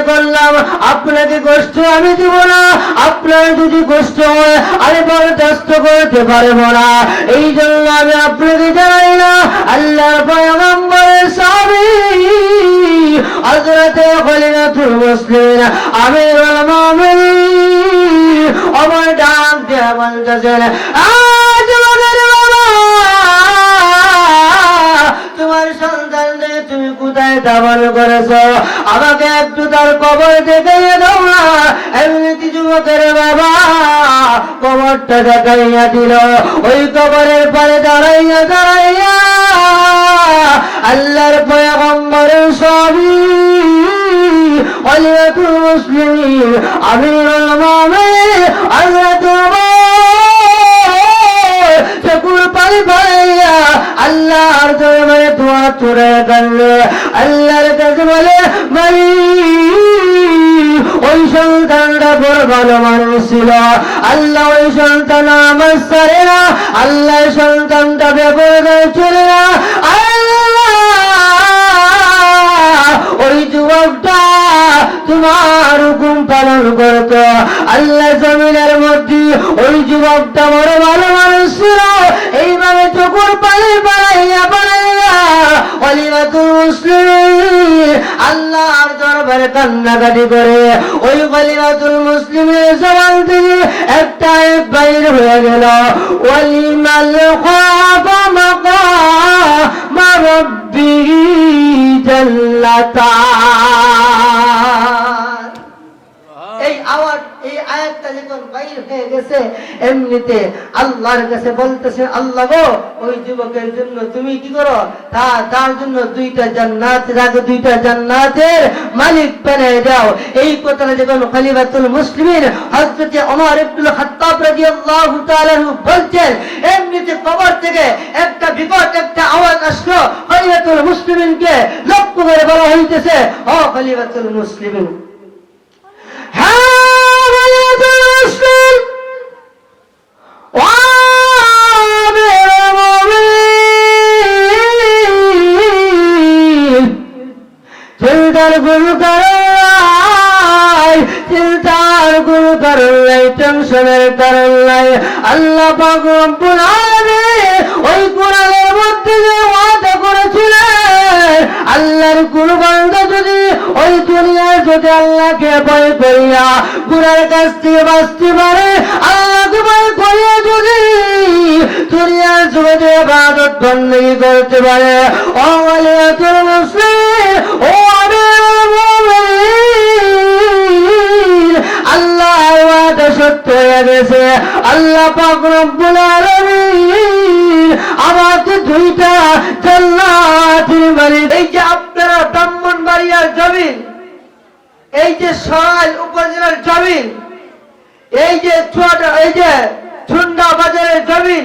করলাম আপনাকে কষ্ট আমি দিব না, আপনার যদি কষ্ট হয় আমি বরদাস্ত করতে পারবো না, এই জন্য আমি আপনাকে জানাই না। আল্লাহর পয়গম্বরের সাহাবী হযরতে খলিফাতুল মুসলিমিন আমিরুল মুমিনিন আমার ডাক দিয়ে বলতেছেন, আজ আমাদের বাবা তোমার সন্তানদের তুমি কোথায় দাফন করেছো, আমাকে একটু তার কবর দেখাইয়া দাও না। এমনি যুবকের বাবা কবরটা দেখাইয়া দিল। ওই কবরের পারে দাঁড়াইয়া দাঁড়াইয়া আল্লাহর পয়গম্বরের সাহাবী খলিফাতুল মুসলিমিন আমিরুল মুমিনিন হযরত চকুর পানি পড়াইয়া আল্লাহর দরবারে দোয়া করে কাঁদলে। আল্লাহর কাছে বলে, ওই সন্তানটা বড় ভালো মানুষ ছিল, আল্লাহ ওই সন্তান আমার ছাড়ে না, আল্লাহ সন্তানটা বেপরদা চলে না, ওই যুবকটা তোমার হুকুম পালন করত। আল্লাহ জমিনের মধ্যে ওই যুবকটা বড় ভালো মানুষ ছিল। এইভাবে চোখের পানি বাড়াইয়া বাড়াইয়া খলিফাতুল মুসলিমিন আল্লাহর দরবারে কান্নাকাটি করে। ওই খলিফাতুল মুসলিমের জবান থেকে একটা আয়াত বাইর হয়ে গেল, ওয়ালিমাল খাফা মাকামা রাব্বিহি জান্নাতান। এই আওয়াজ, এই আয়াতটা যখন বাইর হয়ে গেছে, এমনিতে আল্লাহর কাছে বলতেছে, আল্লাহ গো ওই যুবকের জন্য তুমি কি করো, তার জন্য দুইটা জান্নাত রাখো, দুইটা জান্নাতের মালিক বানিয়ে দাও। এই কথাটা যখন খলিফাতুল মুসলিমিন হযরত ওমর ইবনে খাত্তাব রাদিয়াল্লাহু তাআলা বলছেন, এমনিতে কবর থেকে একটা বিকট একটা আওয়াজ আসলো। খলিফাতুল মুসলিমিনকে লক্ষ্য করে বলা হইতেছে, ও খলিফাতুল মুসলিমিন, চিন্তার কোনো কারণ নাই, চিন্তার কোনো কারণ নাই, টেনশনের কারণ নাই। আল্লাহ পাক রব্বুল আলামিন ওই কোরআনের মধ্যে যে ওয়াদা করেছিলেন, আল্লাহর কোন বান্দা যদি ওই দুনিয়ায় যদি আল্লাহকে ভয় করিয়া গুনাহের কাছ থেকে বাঁচতে পারে, আল্লাহকে ভয় করিয়া যদি দুনিয়ার জগতে ইবাদত বন্দেগী করতে পারে, ও খলিফাতুল মুসলিমিন, ও আমিরুল মুমিনিন, আল্লাহর ওয়াদা সত্য হয়ে গেছে। আল্লাহ পাক রব্বুল আলামিন আমাকে দুইটা জান্নাতের মালিক। এই যে আপনারা ব্রাহ্মণবাড়িয়ার জমিন, এই যে সরাইল উপজেলার জমিন, এই যে ঝুন্ডা বাজারের জমিন,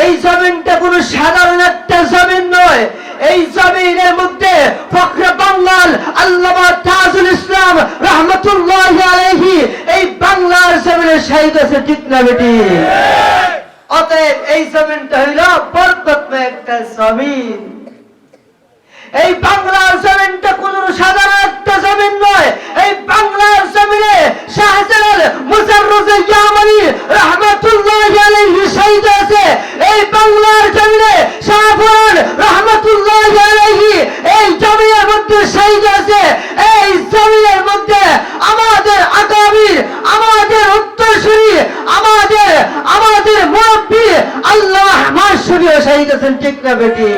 এই জমিনটা কোনো সাধারণ একটা জমিন নয়। এই জমিনের মধ্যে ফখরে বাংলার আল্লামা তাজুল ইসলাম রাহমাতুল্লাহি আলাইহি এই বাংলার জমিনে শহীদ হয়েছে, ঠিক না বেটি? অতএব এই জমিনটা হইল বরকতময় একটা জমিন। এই বাংলার জমিনটা কোন সাধারণ একটা জমিন নয়। এই বাংলার জমিনে শাহজালাল মুজাররদ ইয়ামানি রাহমাতুল্লাহি আলাইহি শহীদ হয়েছে। এই বাংলার জমিনে শাহফুরান রাহমাতুল্লাহি আলাইহি এই জমিনের মধ্যে শহীদ হয়েছে। এই জমিনের মধ্যে আমাদের আকাবির, আমাদের উত্তরসূরি, আমাদের মুরব্বি আল্লাহ মাশরুফ শহীদ হয়েছেন, ঠিক না বেটি?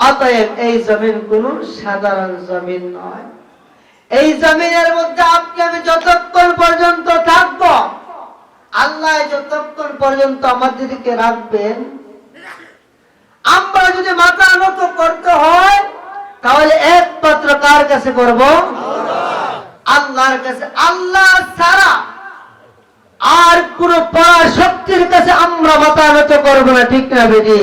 অতএব এই জমিন কোন সাধারণ জমিন নয়। এই জমিনের মধ্যে আপনি আমি যতক্ষণ পর্যন্ত থাকব, আল্লাহ যতক্ষণ পর্যন্ত আমাদেরকে রাখবেন, আমরা যদি মাথা নত করতে হয় তাহলে একমাত্র কার কাছে করব? আল্লাহর কাছে। আল্লাহ ছাড়া আর কোন পরাশক্তির কাছে আমরা মাথা নত করব না, ঠিক না বেটি?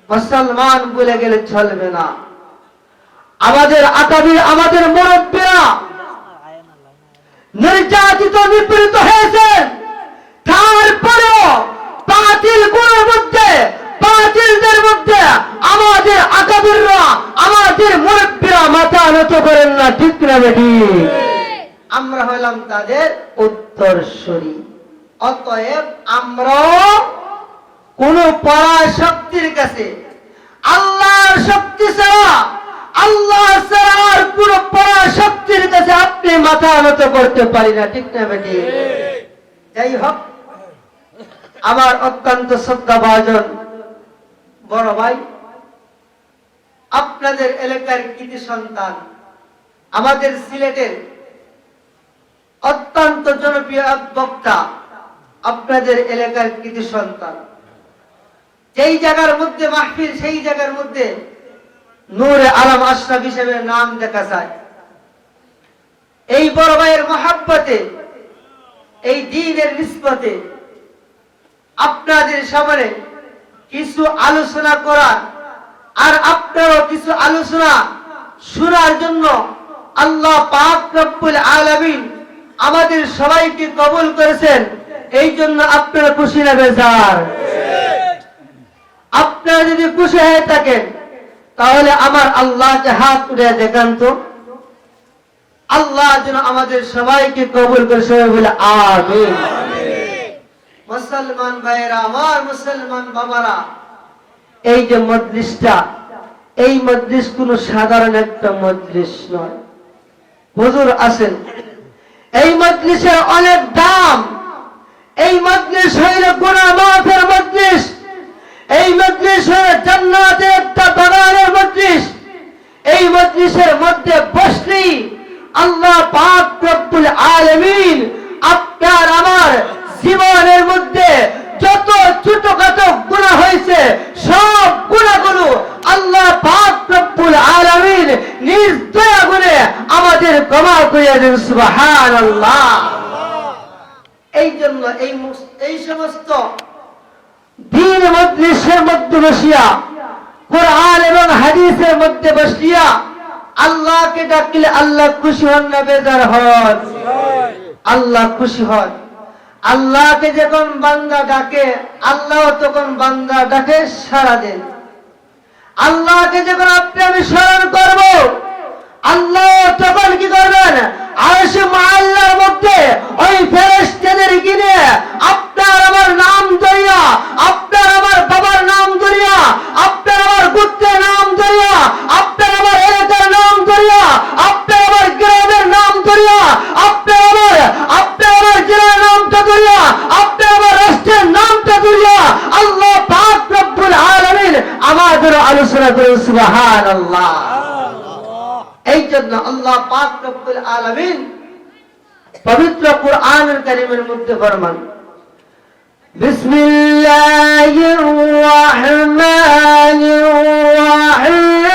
মুসলমান বলে গেলে চলবে না। আমাদের আকাবির, আমাদের মুরব্বিরা নির্যাতিত নিপীড়িত হয়েছেন, তারপরেও বাতিল গুণের মধ্যে, বাতিলদের মধ্যে আমাদের আকাবিররা, আমাদের মুরব্বিরা মাথা নত করেন না, ঠিক না বেটি? আমরা হলাম তাদের উত্তরসূরি। অতএব আমরা কোন পরাশক্তির কাছে, আল্লাহর শক্তি ছাড়া, আল্লাহ ছাড়া আর কোন পরাশক্তির কাছে আপনি মাথা নত করতে পারি না, ঠিক না বেটি? যাই হোক, আমার অত্যন্ত শ্রদ্ধাভাজন বড় ভাই, আপনাদের এলাকার কৃতি সন্তান, আমাদের সিলেটের অত্যন্ত জনপ্রিয় এক বক্তা, আপনাদের এলাকার কৃতি সন্তান। যেই জায়গার মধ্যে মাহফিল, সেই জায়গার মধ্যে নূরে আলম আশরাফ হিসেবে নাম দেখা যায়। এই বড় ভাইয়ের মহাব্বতে, এই দ্বীনের নিসবতে আপনাদের সামনে কিছু আলোচনা করার, আর আপনারও কিছু আলোচনা শোনার জন্য আল্লাহ পাক রব্বুল আলামিন আমাদের সবাইকে কবুল করেছেন। এই জন্য আপনারা খুশি না বেজার? আপনারা যদি খুশি হয়ে থাকেন তাহলে আমার আল্লাহকে হাত উঠে দেখান তো। আল্লাহ যেন আমাদের সবাইকে কবুল করে, সবাই বলে আমিন। মুসলমান ভাইয়েরা আমার, মুসলমান বাবারা, এই যে মজলিসটা, এই মজলিস কোন সাধারণ একটা মজলিস নয়। হুজুর আছেন, এই মজলিসের অনেক দাম। এই মজলিস হইল গুনাহ মাফের মজলিস। এই মজলিস হইল জান্নাতের একটা বাগানের মজলিস। এই মজলিসের মধ্যে বসলেই আল্লাহ পাক রব্বুল আলামিন আপনার আমার জীবনের মধ্যে যত ছোটখাটো গুনাহ হয়েছে সব গুনাহগুলো আল্লাহ পাক রব্বুল আলামিন নিজ দয়া করে আমাদের ক্ষমা করে দেন, সুবহানাল্লাহ। এই জন্য এই সমস্ত দ্বীন মজলিসের মধ্যে বসিয়া, কোরআন এবং হাদিসের মধ্যে বসিয়া আল্লাহকে ডাকলে আল্লাহ খুশি হন না বেজার হন? আল্লাহ খুশি হন। আল্লাহকে যখন বান্দা ডাকে, আল্লাহ তখন বান্দা ডাকে সাড়া দেন। আল্লাহকে যখন আপনি আমি স্মরণ করব, আল্লাহ তখন কি করবেন? আরশে মুআল্লার মধ্যে ওই ফেরেশতাদের কিনে আপনার আমার নাম ধরিয়া, আপনার আমার বাবার নাম ধরিয়া, আপনার আমার গোত্রের নাম ধরিয়া, আপনার আমার এলাকার নাম ধরিয়া, আপনার আমার গ্রামের নাম ধরিয়া, আপনার আমার জেলার নামটা ধরিয়া, আপনার আমার রাষ্ট্রের নামটা ধরিয়া আল্লাহ পাক রব্বুল আলামিন আমাদের আলোচনা করে, সুবহানাল্লাহ। এই জন্য আল্লাহ পাক রব্বুল আলামিন পবিত্র কুরআনুল কারীমের মধ্যে ফরমান, বিসমিল্লাহির রাহমানির রাহিম,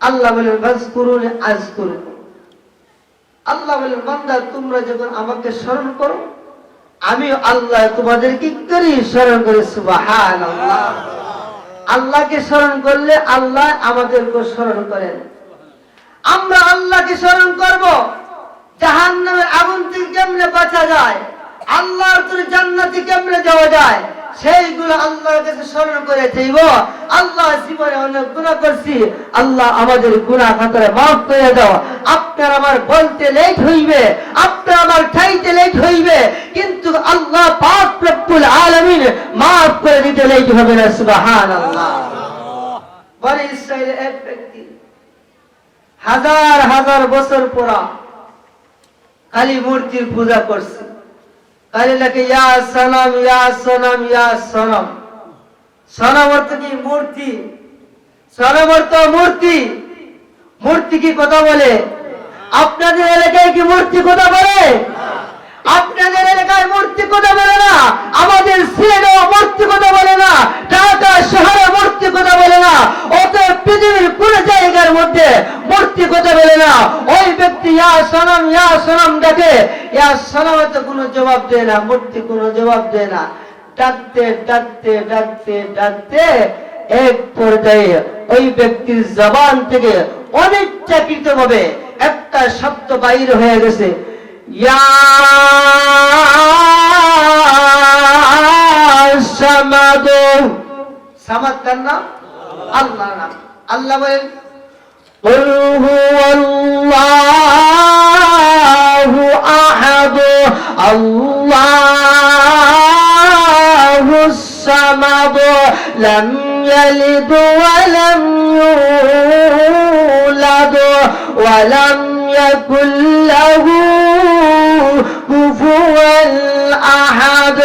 আল্লাহ বলেন ফাজকুরুনি আযকুরুকুম। আল্লাহ বলেন বান্দা তোমরা যখন আমাকে স্মরণ করো, আমি আল্লাহ তোমাদেরকে কি করি? স্মরণ করি, সুবহানাল্লাহ। আল্লাহকে স্মরণ করলে আল্লাহ আমাদেরকে স্মরণ করেন। আমরা আল্লাহকে স্মরণ করব, জাহান্নামের আগুন থেকে কেমনে বাঁচা যায়, আল্লাহর তোর জান্নাতে কেমনে যাওয়া যায়, সেইগুলো আল্লাহর কাছে স্মরণ করে যাইব। আল্লাহ জীবনে অনেক গুনাহ করছি, আল্লাহ আমাদের গুনাহ খাতারে মাফ করে দাও। আপনার আমার বলতে লেট হইবে, আপনার আমার খাইতে লেট হইবে, কিন্তু আল্লাহ পাক রব্বুল আলামিন মাফ করে দিতে লেট হবে না, সুবহানাল্লাহ। বনি ইসরাইলের এক ব্যক্তি হাজার হাজার বছর পর খালি মূর্তির পূজা করছে। খালি লাগে ইয়া সনম, ইয়া সনম, ইয়া সনম। সনম অর্থ কি? মূর্তি। সনম অর্থ মূর্তি। মূর্তি কি কথা বলে? আপনাদের এলাকায় কি মূর্তি কথা বলে? আপনাদের এলাকায় মূর্তি কথা বলে না। আমাদের সিলেটে মূর্তি কথা বলে না। ঢাকা শহরে মূর্তি কথা বলে না। অতএব পৃথিবীর কোন জায়গার মধ্যে মূর্তি কথা বলে না। ওই ব্যক্তি ইয়া সনম ডাকে, ইয়া সনমে তো কোনো জবাব দেয় না, মূর্তি কোনো জবাব দেয় না। ডাকতে ডাকতে ডাকতে ডাকতে এক পর্যায়ে ওই ব্যক্তির জবান থেকে অনিচ্ছাকৃত ভাবে একটা শব্দ বাইর হয়ে গেছে, ইয়া সামাদ। সামাদ কার নাম? আল্লাহর নাম। আল্লাহ বলেন কুল হুয়াল্লাহু আহাদ আল্লাহুস সামাদ লাম ইয়ালিদ ওয়া লাম ইউলাদ ওয়া লাম ইয়াকুল লাহু কুফুয়ান আহাদ।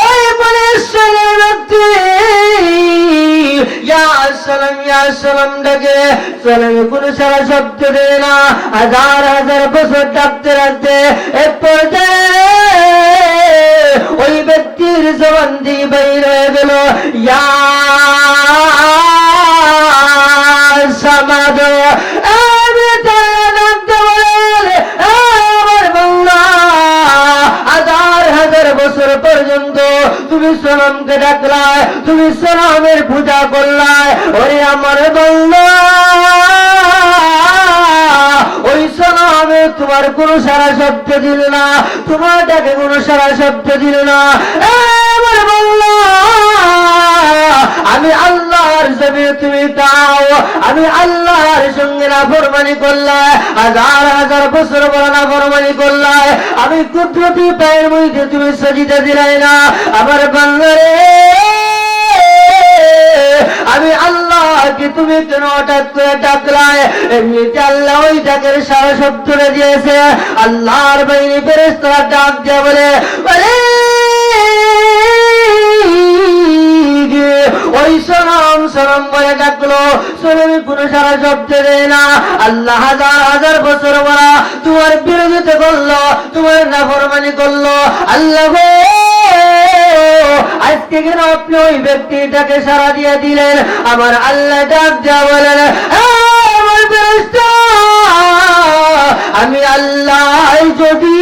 ওই বলেশ্বরের ব্যক্তি ইয়া সালাম ডাকে, সালামে কোনো সারা শব্দ দেয় না। হাজার হাজার বছর ডাকতে ডাকতে এক পর্যায়ে ওই ব্যক্তির জবান দিয়ে বাইর হয়ে গেল, ইয়া সামাদ। বছর পর্যন্ত তুমি সনমকে ডাকলায়, তুমি সনমের পূজা করলায়। ওরে আমার বান্দা, ওই সনমে তোমার কোনো সারা শব্দ দিল না, তোমার ডাকে কোনো সারা শব্দ দিল না। আমার বান্দা, আমি আল্লাহর জমিনে তুমি দাও, আমি আল্লাহর সঙ্গে নাফরমানি করলায়, হাজার হাজার বছর বড় নাফরমানি করলায়। আমি কুদরতি পায়ের মধ্যে তুমি সাজিদা দিলাই না। আমার বান্দারে, আমি আল্লাহকে তুমি কেন হঠাৎ করে ডাকলায়? এমনিতে আল্লাহ ওই ডাকের সারা শব্দটা দিয়েছে। আল্লাহর বাইরে ফেরেশতারা ডাক দিয়ে বলে ওই সনম বলে ডাকলো, সনমে কোনো সারা শব্দ দেয় না। আল্লাহ হাজার হাজার বছর বলা তোমার বিরোধিতা করলো, তোমার নাফরমানি করলো। আল্লাহ আজকে কেন আপনি ওই ব্যক্তিটাকে সারা দিয়ে দিলেন? আমার আল্লাহ ডাক দেয়া বলেন, আমার ফেরেশতা, আমি আল্লাহ যদি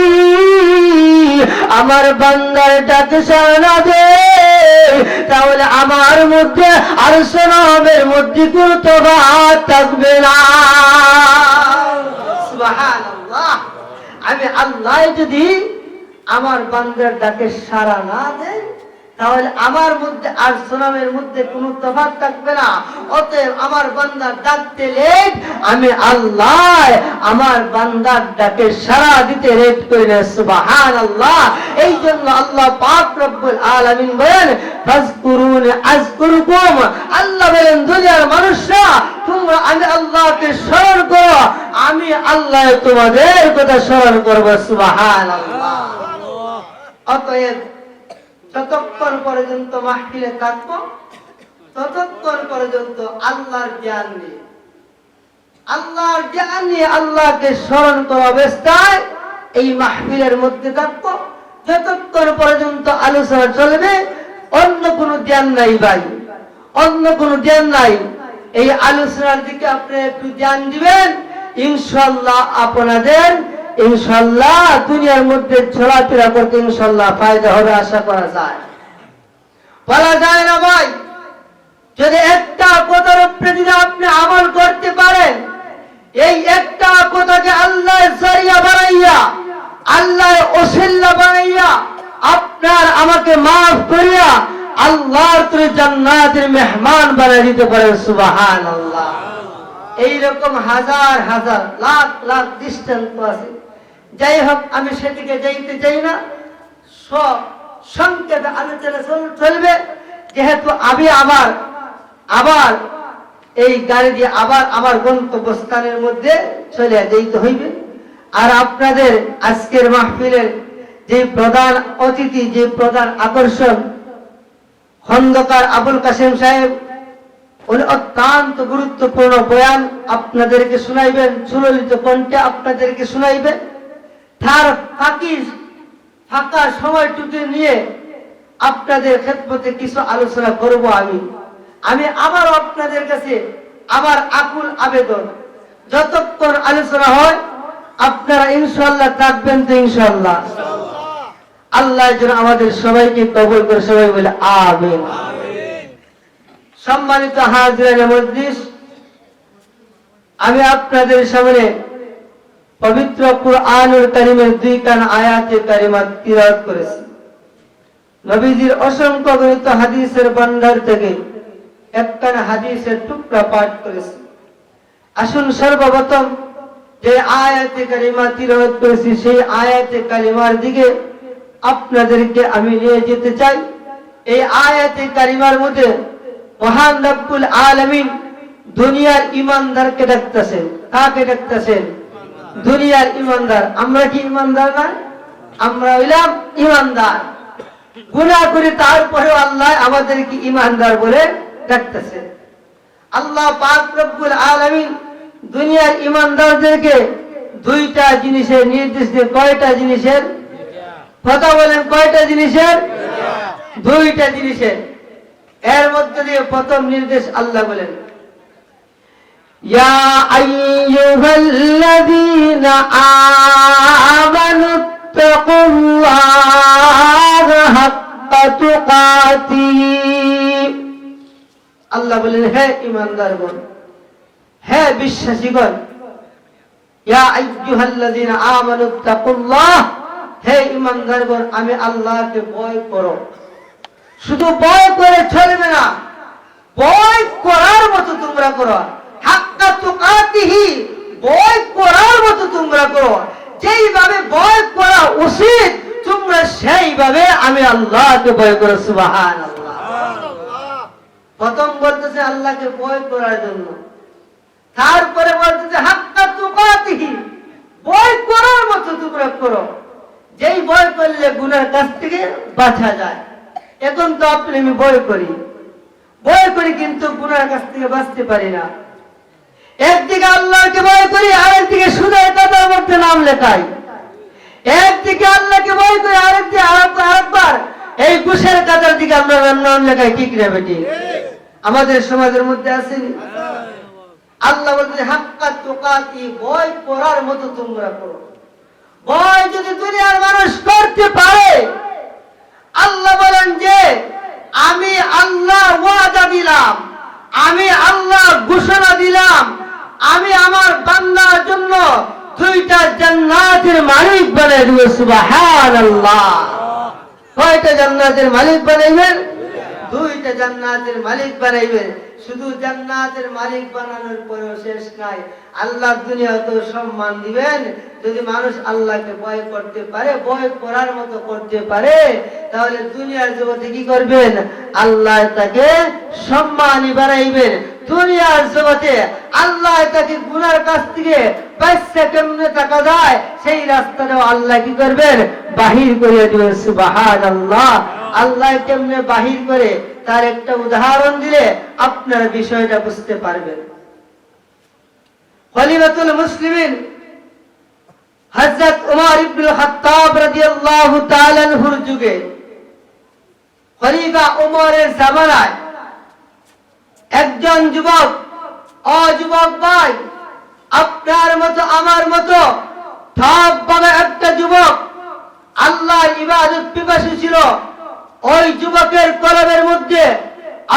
আমার বান্দার ডাকে সারা না দেয়, তাহলে আমার মধ্যে আর সনমের মধ্যে কোনো তফাৎ থাকবে না। সুবহানাল্লাহ। আমি আল্লাহ যদি আমার বান্দার ডাকে সাড়া না দেয়, তাহলে আমার মধ্যে আর সনমের মধ্যে কোনো তফাৎ থাকবে না। অতএব আমার বান্দার ডাকতে লেট, আমি আল্লাহ আমার বান্দার ডাকে সাড়া দিতে লেট করি না। সুবহানাল্লাহ। এই জন্য আল্লাহ পাক রব্বুল আলামিন বলেন, ফাজকুরুনি আযকুরকুম। আল্লাহ বলেন, দুনিয়ার মানুষরা তোমরা আমি আল্লাহকে স্মরণ করো, আমি আল্লাহ তোমাদের কথা স্মরণ করব। সুবহানাল্লাহ। অতএব যতক্ষণ পর্যন্ত মাহফিলে থাকবো, ততক্ষণ পর্যন্ত আল্লাহর জ্ঞান নিয়ে আল্লাহকে স্মরণ করা অবস্থায় এই মাহফিলের মধ্যে থাকবো। যতক্ষণ পর্যন্ত আলোচনা চলবে, অন্য কোনো ধ্যান নাই ভাই, অন্য কোনো ধ্যান নাই। এই আলোচনার দিকে আপনি একটু ধ্যান দিবেন, ইনশাআল্লাহ আপনাদের ইনশাআল্লাহ দুনিয়ার মধ্যে চলাফেরা করতে ইনশাআল্লাহ ফায়দা হবে, আশা করা যায়। বলা যায় না ভাই, যদি একটা কথার উপরে যদি আপনি আমল করতে পারেন, এই একটা কথাকে আল্লাহ জারিয়া বানাইয়া, আল্লাহ ওসিলা বানাইয়া আপনার আমাকে মাফ করিয়া আল্লাহর তরে জান্নাতের মেহমান বানিয়ে দিতে পারেন। সুবহানাল্লাহ। এইরকম হাজার হাজার লাখ লাখ দৃষ্টান্ত আছে। যাই হোক, আমি সেদিকে যাইতে চাই না, সংক্ষেপে আলোচনা চলবে। যেহেতু আমি আবার এই গাড়ি দিয়ে আবার আমার গন্তব্যস্থানের মধ্যে চলে যেতে হইবে। আর আপনাদের আজকের মাহফিলের যে প্রধান অতিথি, যে প্রধান আকর্ষণ খন্দকার আবুল কাসেম সাহেব, উনি অত্যন্ত গুরুত্বপূর্ণ বয়ান আপনাদেরকে শুনাইবেন, সুললিত কণ্ঠে আপনাদেরকে শুনাইবেন। তার ফাঁকা সময়টুকু নিয়ে আপনাদের খেদমতে কিছু আলোচনা করব। আমি আবার আপনাদের কাছে আমার আকুল আবেদন, যতক্ষণ আলোচনা হয় আপনারা ইনশাআল্লাহ থাকবেন তো ইনশাআল্লাহ। আল্লাহ যেন আমাদের সবাইকে কবুল করে, সবাই বলে আমিন। সম্মানিত হাজিরান মজলিস, আমি আপনাদের সামনে পবিত্র কুরআনুল কারীমের 2 খান আয়াতে কারিমা তিলাওয়াত করেছি। নবীজির অসংখ্য গণিত হাদিসের ভান্ডার থেকে একখানা হাদিসের টুকরা পাঠ করেছি। আসুন সর্বপ্রথম যে আয়াতে কারিমা তিলাওয়াত করেছি সেই আয়াতে কারিমার দিকে আপনাদেরকে আমি নিয়ে যেতে চাই। এই আয়াতে কারিমার মধ্যে মহান রব্বুল আলামিন দুনিয়ার ঈমানদারকে ডাকতেছেন। কাকে ডাকতেছেন? দুনিয়ার ঈমানদার। আমরা কি ঈমানদার না? আমরা হইলাম ঈমানদার। গুনাহ করে তারপরেও আল্লাহ আমাদেরকে ঈমানদার বলে ডাকতেছেন। আল্লাহ পাক রব্বুল আলামিন দুনিয়ার ঈমানদারদেরকে 2টা জিনিসের নির্দেশ দিয়ে, কয়টা জিনিসের কথা বলেন? কয়টা জিনিসের? 2টা জিনিসের। এর মধ্যে দিয়ে প্রথম নির্দেশ আল্লাহ বলেন, ইয়া আইয়ুহাল্লাযীনা আমানুত্তাকুল্লাহা হাক্কা তুকাতিহি। আল্লাহ বলেন, হে ঈমানদারগণ, হে বিশ্বাসীগণ, ইয়া আইয়ুহাল্লাযীনা আমানুত্তাকুল্লাহ, হে ঈমানদারগণ, আমি আল্লাহকে ভয় করো। শুধু ভয় করে চলবে না, ভয় করার মতো তোমরা করো। হাক্কা তুকাতিহি, ভয় করার মতো তোমরা করো। যেইভাবে ভয় করা উচিত তোমরা সেইভাবে আমি আল্লাহকে ভয় করো। সুবহানাল্লাহ। প্রথম বলতেছে আল্লাহকে ভয় করার জন্য, তারপরে বলতেছে হাক্কা তুকাতিহি, ভয় করার মতো তোমরা করো। যেই ভয় করলে গুনার কাছ থেকে বাঁচা যায়। এখন তো আপনি আমি ভয় করি কিন্তু গুনার কাছ থেকে বাঁচতে পারি না। একদিকে আল্লাহকে ভয় করি, আরেকদিকে সুদের কাতার মধ্যে নাম লেখাই। একদিকে আল্লাহকে ভয় করি, আরেকদিকে আরেকবার এই ঘুষের কাতার দিকে আমরা নাম লেখাই। ঠিক না বেটি? আমাদের সমাজের মধ্যে আসেনি? আল্লাহ বলতে হাক্কা তুকাতি, ভয় করার মতো তোমরা করো। ভয় যদি দুনিয়ার মানুষ করতে পারে, আল্লাহ বলেন যে আমি আল্লাহ ওয়াদা দিলাম, আমি আল্লাহ ঘোষণা দিলাম, আমি আমার বান্দার জন্য 2টা জান্নাতের মালিক বানাই দেব। সুবহানাল্লাহ। কয়টা জান্নাতের মালিক বানাইবেন? 2টা জান্নাতের মালিক বানাইবেন। শুধু জান্নাতের মালিক বানানোর পরেও শেষ নাই, আল্লাহ দুনিয়াতেও সম্মান দিবেন। যদি মানুষ আল্লাহকে ভয় করতে পারে, ভয় করার মতো করতে পারে, তাহলে দুনিয়ার জগতে কি করবেন? আল্লাহ তাকে সম্মানী বানাইবেন। দুনিয়ার জগতে আল্লাহ তাকে গুনার কাছ থেকে বাঁচতে কেমনে থাকা যায় সেই রাস্তাটাও আল্লাহ কি করবেন? বাহির করে দিবেন। সুবহানাল্লাহ। আল্লাহ কেমনে বাহির করে তার একটা উদাহরণ দিলে আপনারা বিষয়টা বুঝতে পারবেন। খলিফাতুল মুসলিমিন হযরত ওমর ইবনে খাত্তাব রাদিয়াল্লাহু তাআলা আনহুর যুগে, খলিফা ওমরের জামানায় একজন যুবক, যুবক ভাই, আপনার মতো আমার মতো সবভাবে একটা যুবক আল্লাহর ইবাদত পিপাসু ছিল। ওই যুবকের কলবের মধ্যে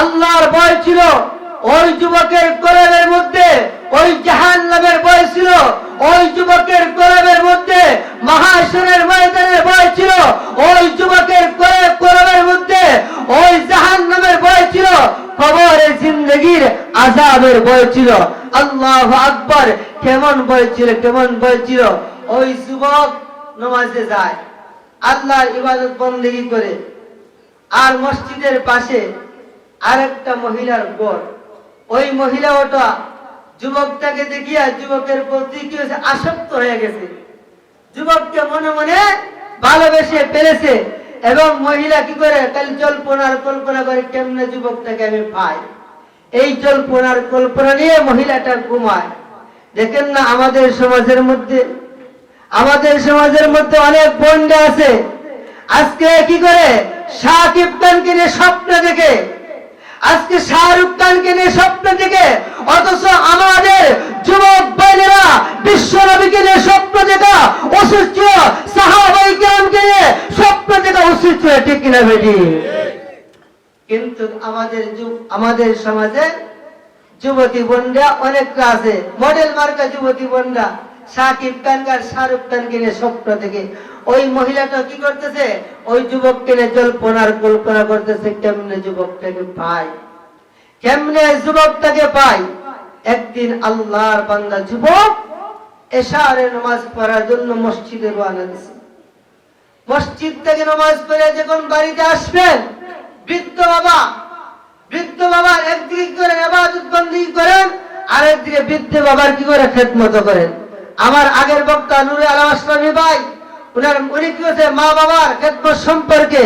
আল্লাহর ভয় ছিল। ওই যুবকের কলবের মধ্যে ওই জাহান্নামের ভয় ছিল। ওই যুবকের কলবের মধ্যে মাহশরের ময়দানের ভয় ছিল। ওই যুবকের কলবের মধ্যে ওই জাহান্নামের ভয় ছিল। কবরের জিন্দেগীর আযাবের ভয় ছিল। আল্লাহু আকবার। কেমন ভয় ছিল, কেমন ভয় ছিল! ওই যুবক নামাজে যায়, আল্লাহর ইবাদত বন্দেগী করে, আর মসজিদের পাশে আরেকটা মহিলার ঘর। ওই মহিলা ওটা যুবকটাকে দেখিয়া যুবকের প্রতি কি হয়েছে? আসক্ত হয়ে গেছে। যুবককে মনে মনে ভালোবেসে ফেলেছে এবং মহিলা কি করে? কাল জল্পনার কল্পনা করে কেমনে যুবকটাকে আমি পাই। এই জল্পনার কল্পনা নিয়ে মহিলাটা ঘুমায়। দেখেন না আমাদের সমাজের মধ্যে অনেক বন্ধা আছে, আজকে কি করে? শাকিব খানকে নিয়ে স্বপ্ন দেখে, আজকে শাহরুখ খানকে নিয়ে স্বপ্ন দেখে, অথচ আমাদের যুবক ভাইরা বিশ্ব নবীকে নিয়ে স্বপ্ন দেখা উচিত ছিল, সাহাবায়ে কেরামকে নিয়ে স্বপ্ন দেখা উচিত ছিল, ঠিক কিনা বেটি? কিন্তু আমাদের সমাজে যুবতী বোনরা অনেকটা আছে, মডেল মার্কা যুবতী বোনরা শাকিব খানকার শাহরুখ খানকে নিয়ে স্বপ্ন থেকে ওই মহিলাটা কি করতেছে, ওই যুবককে নিয়ে জল্পনার কল্পনা করতেছে কেমনে যুবকটাকে পায়, কেমনে যুবকটাকে পায়। একদিন আল্লাহর বান্দা যুবক এশারের নামাজ পড়ার জন্য মসজিদে রওনা দিয়েছে। মসজিদ থেকে নামাজ পড়ে যখন বাড়িতে আসবেন, বৃদ্ধ বাবা একদিকে কি করেন, ইবাদত বন্দেগী করেন, আর একদিকে বৃদ্ধ বাবার কি করে খেদমত করেন। আমার আগের বক্তা নূরে আলম আসলামী ভাই উনি কি করছে, মা বাবার খেদমত সম্পর্কে,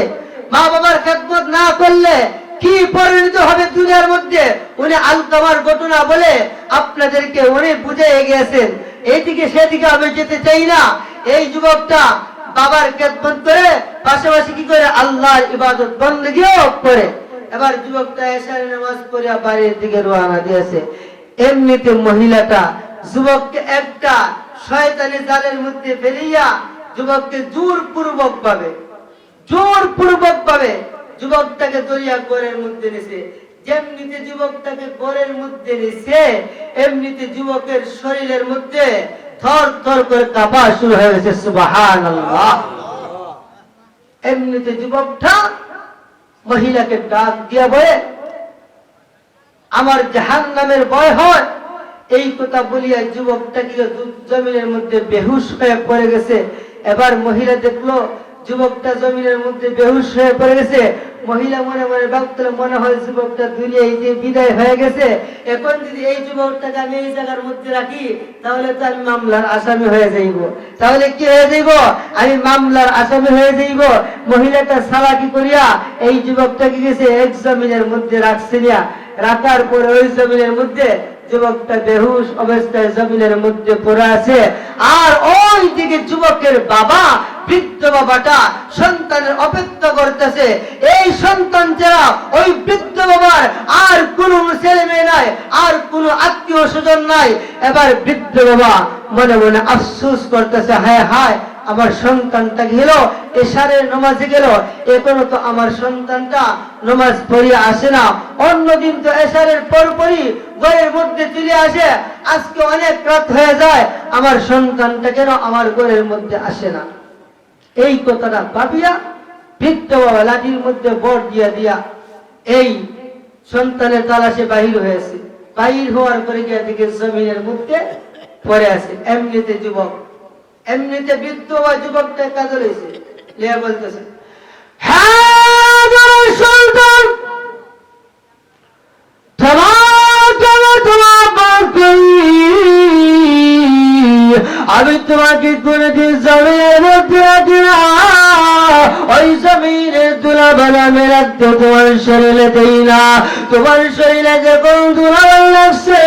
মা বাবার খেদমত না করলে কি পরিণত হবে দুনিয়ার মধ্যে, উনি আলকামার ঘটনা বলে আপনাদেরকে উনি বুঝিয়ে গিয়েছেন। এইদিকে সেদিকে আমি যেতে চাই না। এই যুবকটা বাবার খেদমত করে পাশাপাশি কি করে আল্লাহর ইবাদত বন্দেগীও করে। এবার যুবকটা এশারের নামাজ পড়ে বাড়ির দিকে রওনা দিয়েছে। এমনিতে মহিলাটা যুবককে একটা শয়তানি জালের মধ্যে ফেলিয়া যুবককে জোরপূর্বক ভাবে যুবকটাকে দরিয়া ঘরের মধ্যে নিছে। যেমনিতে যুবকটাকে ঘরের মধ্যে নিছে, এমনিতে যুবকের শরীরের মধ্যে থর থর করে কাঁপা শুরু হয়ে গেছে। সুবহানাল্লাহ। এমনিতে যুবকটা মহিলাকে ডাক দিয়া বলে, আমার জাহান্নামের ভয় হয়। এই কথা বলিয়া যুবকটা কি জমিনের মধ্যে বেহুশ হয়ে পড়ে গেছে। এবার মহিলা দেখলো যুবকটা জমিনের মধ্যে বেহুশ হয়ে পড়ে গেছে। মহিলা মনে মনে ভাবছিল, মনে হয় যুবকটা দুনিয়ায় যে বিদায় হয়ে গেছে, এখন যদি এই যুবকটাকে আমি এই জায়গার মধ্যে রাখি তাহলে তো আমি মামলার আসামি হয়ে যাইব। তাহলে কি হয়ে যাইব, আমি মামলার আসামি হয়ে যাইব। মহিলাটা চালাকি করিয়া এই যুবকটাকে গেছে এক জমিনের মধ্যে রাখছে, রাখার পরে ওই জমিনের মধ্যে যুবকটা বেহুশ অবস্থায় জমিনের মধ্যে পড়ে আছে। আর ওই দিকে যুবকের বাবা, বৃদ্ধ বাবাটা সন্তানের অপেক্ষা করতেছে। এই সন্তান ছাড়া ওই বৃদ্ধ বাবার আর কোনো ছেলে মেয়ে নাই, আর কোনো আত্মীয় স্বজন নাই। এবার বৃদ্ধ বাবা মনে মনে আফসোস করতেছে, হায় হায় আমার সন্তানটা গেল, এশারের নামাজে গেল, এখনো তো আমার সন্তানটা নামাজ পড়িয়ে আসে না। অন্যদিন তো এশারের পরপরই ঘরের মধ্যে চলে আসে, আজকে অনেক রাত হয়ে যায়, আমার সন্তানটা কেন আমার ঘরের মধ্যে আসে না। এই কথাটা ভাবিয়া বৃদ্ধ বাবা লাঠির মধ্যে বর দিয়া এই সন্তানের তালাশে বাহির হয়েছে। বাহির হওয়ার পরে গিয়ে দেখে জমিনের মধ্যে পড়ে আছে। এমনিতে বৃদ্ধ বা যুবকটা কাজে রয়েছে, লিয়া বলতেছে, হ্যাঁ সন্তান, আমি তোমাকে কোনদিন জমিনের মধ্যে রাখি না, ওই জমিনের ধুলাবালা আমি রাখতে তোমার শরীরে দেই না। তোমার শরীরে যখন ধুলাবালা লাগছে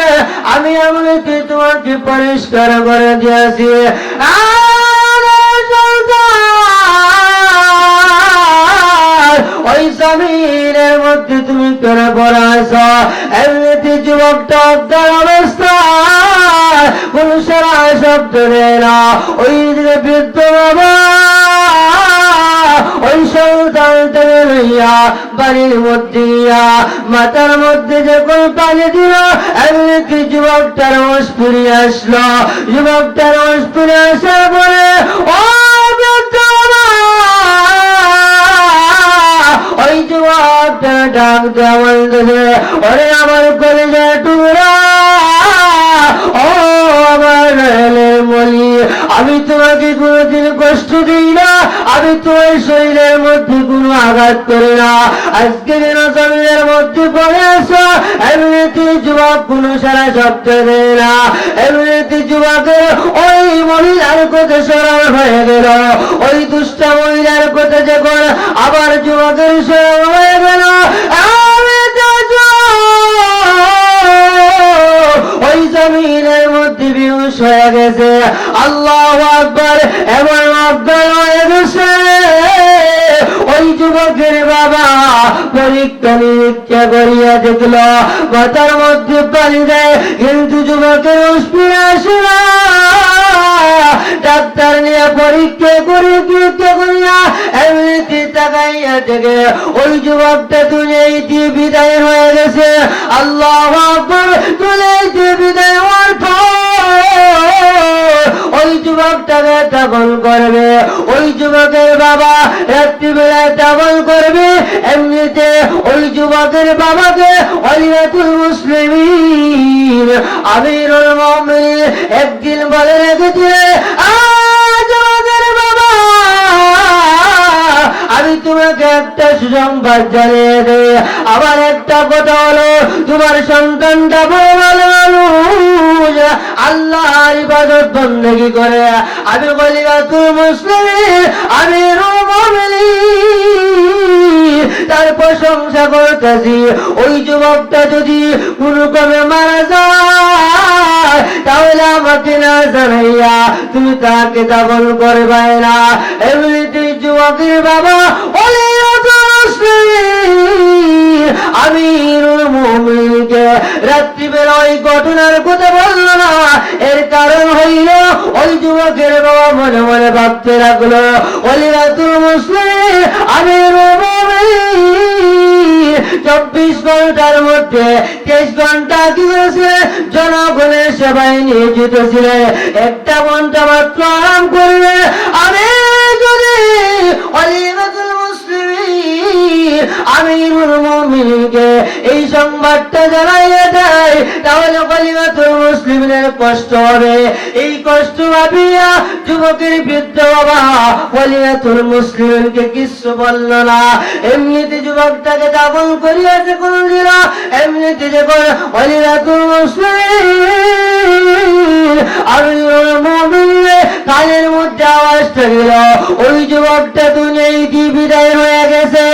আমি এমনিতে তোমাকে পরিষ্কার করে দিয়েছি। ওই জমিনের মধ্যে তুমি করে পড়াছ। এমনিতে যুবকটা অজ্ঞান অবস্থায় কোন সারা শব্দ দেয় না। ওই দিকে বৃদ্ধ বাবা ওই সন্তানটাকে লইয়া বাড়ির মধ্যে মাথার মধ্যে যখন পানি দিল, এমনিতে যুবকটার হোশ ফিরে আসলো। যুবকটার হোশ ফিরে আসার পরে ও বৃদ্ধ বাবা, ওই যুবকটা ডাক দেওয়া বলতেছে, ওরে আমার কলিজার টুকরা, ও আমার রেলের মলি, আমি তোমাকে কোনোদিন কষ্ট দিই না, আমি তোমার শরীরের মধ্যে কোনো আঘাত করি না। আজকে যেন জমিনের মধ্যে পড়ে আসো। এমনিতে যুবক কোনো সারা শব্দ দেয় না। এমনিতে যুবকের ওই মহিলার কথা স্মরণ হয়ে গেল। ওই দুষ্ট মহিলার কথা যখন আবার যুবকের স্মরণ হয়ে গেল, ওই জমিনের মধ্যে বেহুশ হয়ে গেছে। আল্লাহু আকবার, এমন অজ্ঞান হয়ে গেছে। ওই যুবকের বাবা পরীক্ষা নিরীক্ষা করিয়া দেখল মাথার মধ্যে পানি দেয়, কিন্তু যুবকের হুঁশ ফিরে আসে না। ডাক্তার নিয়ে পরীক্ষা করিয়া এমনিতে তাকাইয়া থেকে ওই যুবকটা দুনিয়াতে বিদায় হয়ে গেছে। আল্লাহু আকবার। দুনিয়াতে বিদায় হওয়ার পর ওই যুবকটাকে দাফন করবে, ওই যুবকের বাবা রাত্রিবেলায় দাফন করবে। এমনিতে ওই যুবকের বাবাকে খলিফাতুল মুসলিমিন আমিরুল মুমিনিন একদিন বলে রেখেছিলেন, যুবকের বাবা, আমি তোমাকে একটা সুসংবাদ জানিয়ে দেই। আবার একটা কথা হলো, তোমার সন্তানটা বড় ভালো মানুষ, আল্লাহর ইবাদত বন্দেগী করে আমি খলিফাতুল মুসলিমিন আমিরুল মুমিনিন তার প্রশংসা করতেছি। ওই যুবকটা যদি কোন ক্রমে মারা যায় তাহলে আমাকে না জানাইয়া তুমি তাকে দাফন করবে না। এমনিতে যুবকের বাবা খলিফাতুল মুসলিমিন আমিরুল মুমিনিনকে রাত্রিবেলা ওই ঘটনার কথা বলল না। এর কারণ হইল ওই যুবকের বাবা মনে মনে ভাবতে লাগলো, খলিফাতুল মুসলিমিন আমিরুল মুমিনিন 24 ঘন্টার মধ্যে 23 ঘন্টা কি করেছে জনগণের সেবায় নিয়োজিত ছিলেন, 1 ঘন্টা মাত্র আরাম করবে। আমি যদি খলিফাতুল মুসলিমিন আমিরুল মুমিনিনকে এই সংবাদটা জানাইয়া দেয় তাহলে খলিফাতুল মুসলিমিনের কষ্ট হবে। এই কষ্ট ভাবিয়া যুবকের বৃদ্ধ বাবা খলিফাতুল মুসলিমিনকে কিছু বলল না। এমনিতে যুবকটাকে দাফন করিয়াছে কোন দিন, এমনিতে যখন খলিফাতুল মুসলিমিন আমিরুল মুমিনিনের কানের মধ্যে আওয়াজটা দিল, ওই যুবকটা দুনিয়াতে বিদায় হয়ে গেছে।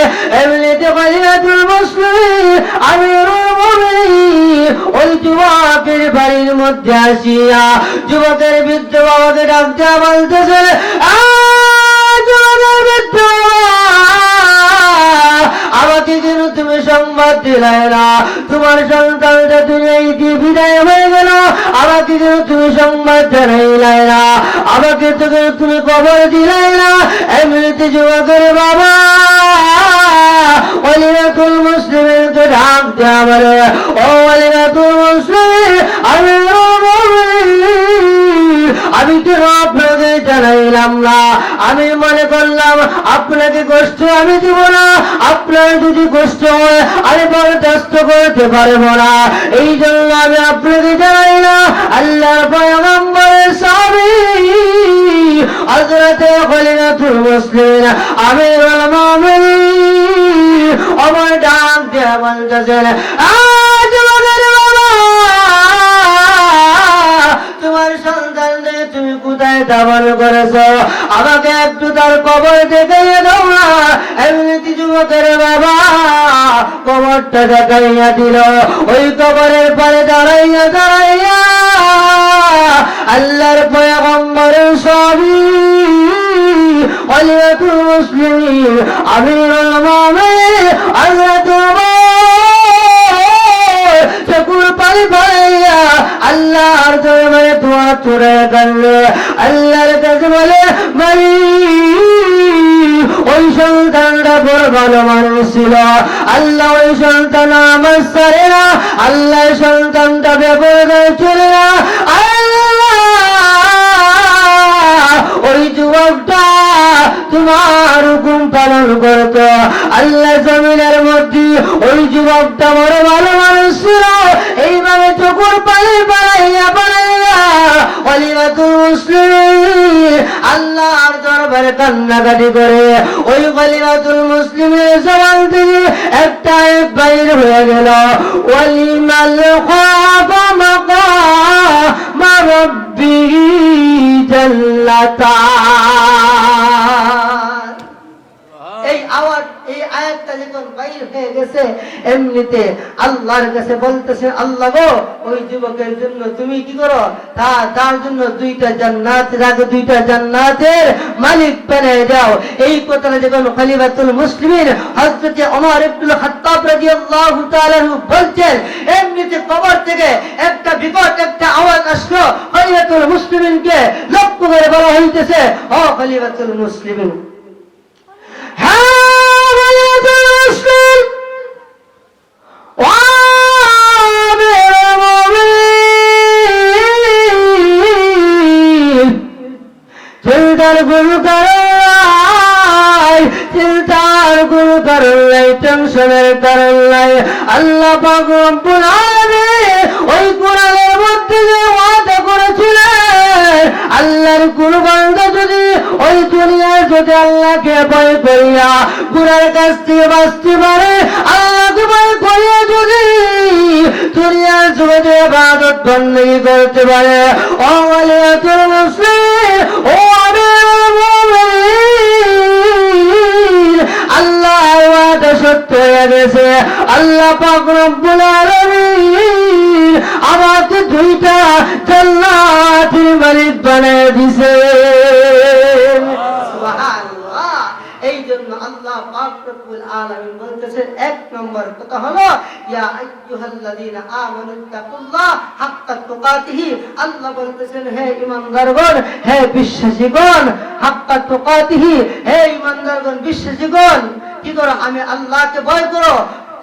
এমনিতে খলিফাতুল মুসলিমিন আমিরুল মুমিনিন ওই যুবকের বাড়ির মধ্যে আসিয়া যুবকের বৃদ্ধ বাবাকে ডাক দেয়া বলতেছে, যুবকের বৃদ্ধ আমাকে কেন তুমি সংবাদ দিলে না? তোমার সন্তানটা দুনিয়াতে বিদায় হয়ে গেল, আমাকে কেন তুমি সংবাদ জানাইলে না? আমাকে তো কেন তুমি খবর দিলে না? এমনিতে যুবকের বাবা খলিফাতুল মুসলিমিনকে ডাক দেয়া বলে, ও খলিফাতুল মুসলিমিন আমিরুল মুমিনিন, আমি তো আপনাকে জানাইলাম না। আমি মনে করলাম আপনাকে কষ্ট আমি দিব না, আপনার যদি কষ্ট হয় আমি বরদাস্ত করতে পারবো না, এই জন্য আমি আপনাকে জানাই না। আল্লাহর পয়গম্বরের সাহাবী হযরত খলিফাতুল মুসলিমিন আমিরুল মুমিনিন আমার ডাক দেয়া বলতেছেন, তোমার সন্তানদের তুমি কোথায় দাফন করেছ? আমাকে একটু তার কবর দেখাইয়া দাও না। এমনিতে যুবকের বাবা কবরটা দেখাইয়া দিল। ওই কবরের পরে দাঁড়াইয়া আল্লাহর পয়গম্বরের সাহাবী খলিফাতুল মুসলিমিন আমিরুল মুমিনিন হযরত চকুর পানি পড়াইয়া আল্লাহর দরবারে দোয়া করে কাঁদলো। আল্লাহর কাছে বলে, ওই সন্তানটা বড় ভালো মানুষ ছিল, আল্লাহ ওই সন্তান আমার ছাড়ে না, আল্লাহ সন্তানটা বেপরদায় চলে না। ওই যুবকটা তোমার হুকুম পালন করত, আল্লাহ জমিনের মধ্যে ওই যুবকটা বড় ভালো মানুষ ছিল। এইভাবে চকুর পানি বাড়াইয়া খলিফাতুল মুসলিমিন আল্লাহর দরবারে কান্নাকাটি করে ওই খলিফাতুল মুসলিমের জবান থেকে একটা বাইর হয়ে গেল, ওয়ালিমাল খাফা মাকামা রাব্বিহি জান্নাতান। এই আওয়াজ এই আয়াতটা যখন বাইর হয়ে গেছে এমনিতে আল্লাহর কাছে বলতেছে আল্লাহ গো ওই যুবকের জন্য তুমি কি করো তার জন্য দুইটা জান্নাতের মালিক বানিয়ে দাও। এই কথাটা যখন খলিফাতুল মুসলিমিন হযরত ওমর ইবনে খাত্তাব রাদিয়াল্লাহু তাআলা বলছেন এমনিতে কবর থেকে একটা বিকট একটা আওয়াজ আসলো। খলিফাতুল মুসলিমিনকে লক্ষ্য করে বলা হইতেছে ও খলিফাতুল মুসলিমিন, টেনশনের কারণ নাই। আল্লাহ পাক রব্বুল আলামিন ওই কোরআনের মধ্যে যে ওয়াদা করেছিলেন আল্লাহর কোন বান্দা যদি ওই দুনিয়ায় যদি আল্লাহকে ভয় করিয়া গুনাহের কাছ থেকে বাঁচতে পারে, আল্লাহকে ভয় করিয়া যদি দুনিয়ার জগতে ইবাদত বন্দেগী করতে পারে, ও ওয়ালিয়াতুল মুসলিম, ও আমিরুল মুমিনিন, আল্লাহর ওয়াদা সত্য হয়ে গেছে। আল্লাহ পাক রব্বুল আলামিন আমাকে দুইটা জান্নাতের মালিক বানিয়ে দিয়েছে। সুবহানাল্লাহ। এই জন্য আল্লাহ পাক রব্বুল আলামিন বলতেছেন এক নম্বর কথা হলো ইয়া আইয়ুহাল্লাযীনা আমানু তাকুল্লাহ হাক্কা তুকাতিহি। আল্লাহ বলতেছেন হে ঈমানদারগণ, হে বিশ্বাসীগণ, হাক্কা তুকাতিহি, হে ঈমানদারগণ বিশ্বাসীগণ কি করো আমি আল্লাহকে ভয় করো।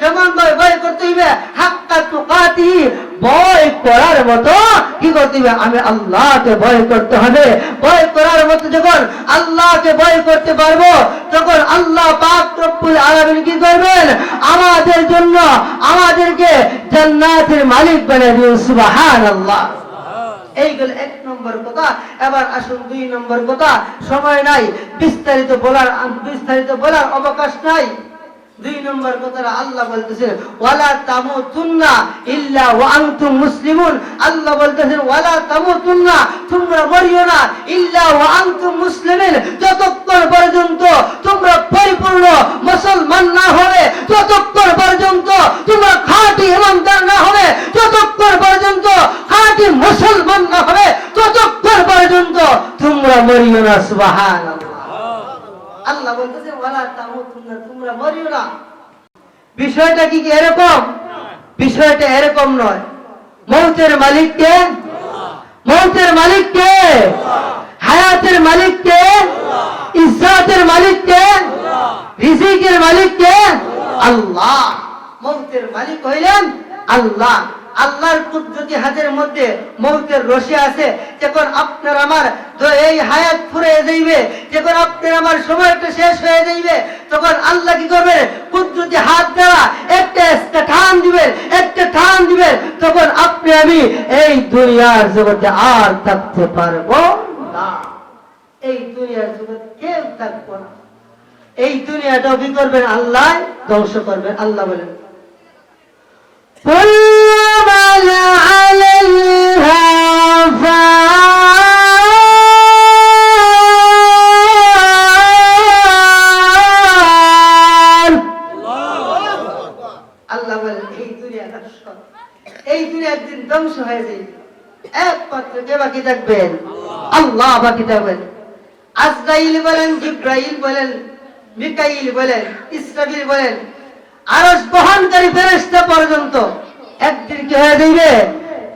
কেমন ভয় করতে হইবে? হাক্কা তুকাতিহি, ভয় করার মতো কি করতে হবে? আমি আল্লাহকে ভয় করতে হবে। ভয় করার মতো যখন আল্লাহকে ভয় করতে পারবো তখন আল্লাহ পাক রব্বুল আলামিন কি করবেন? আমাদের জন্য আমাদেরকে জান্নাতের মালিক বানিয়ে দিবেন। সুবহানাল্লাহ। এইগুলো এক নম্বর কথা। এবার আসুন দুই নম্বর কথা। সময় নাই, বিস্তারিত বলার অবকাশ নাই। দুই নম্বর কথাটা আল্লাহ বলতেছেন ওয়ালা তামুতুন্না ইল্লা ওয়া আনতুম মুসলিমুন। আল্লাহ বলতেছেন ওয়ালা তামুতুন্না, তোমরা মরিও না, ইল্লা ওয়া আনতুম মুসলিমিন, যতক্ষণ পর্যন্ত তোমরা পরিপূর্ণ মুসলমান না হবে, যতক্ষণ পর্যন্ত তোমরা খাঁটি ঈমানদার না হবে, যতক্ষণ পর্যন্ত খাঁটি মুসলমান না হবে, ততক্ষণ পর্যন্ত তোমরা মরিও না। সুবহানাল্লাহ। আল্লাহ বলতেছে ওয়ালা তামুতুন্না, তোমরা মরিও না। বিষয়টা কি এরকম? বিষয়টা এরকম নয়। মৌতের মালিক কে? মৌতের মালিক কে? হায়াতের মালিক কে? ইজ্জতের মালিক কে? রিজিকের মালিক কে? আল্লাহ। মৌতের মালিক হইলেন আল্লাহ। আল্লাহর কুদরতি হাতের মধ্যে মৌতের রশি আছে। যখন আপনার আমার এই হায়াত ফুরিয়ে যাইবে, যখন আপনার আমার সময়টা শেষ হয়ে যাইবে, তখন আল্লাহ কি করবে? কুদরতি হাত দ্বারা একটা টান দিবেন, একটা টান দিবেন, তখন আপনি আমি এই দুনিয়ার জগতে আর থাকতে পারবো না। এই দুনিয়ার জগতে কেউ থাকবো না। এই দুনিয়াটাও কি করবেন? আল্লাহ ধ্বংস করবেন। আল্লাহ বলেন এই দুনিয়া একদিন ধ্বংস হয়ে যাবে। একমাত্র কে বাকি থাকবেন? আল্লাহ বাকি থাকবেন। আজরাইল বলেন, জিবরাইল বলেন, মিকাইল বলেন, ইসরাফিল বলেন, আরশ বহনকারী ফেরেশতা পর্যন্ত একদিন কি হয়ে যাইবে?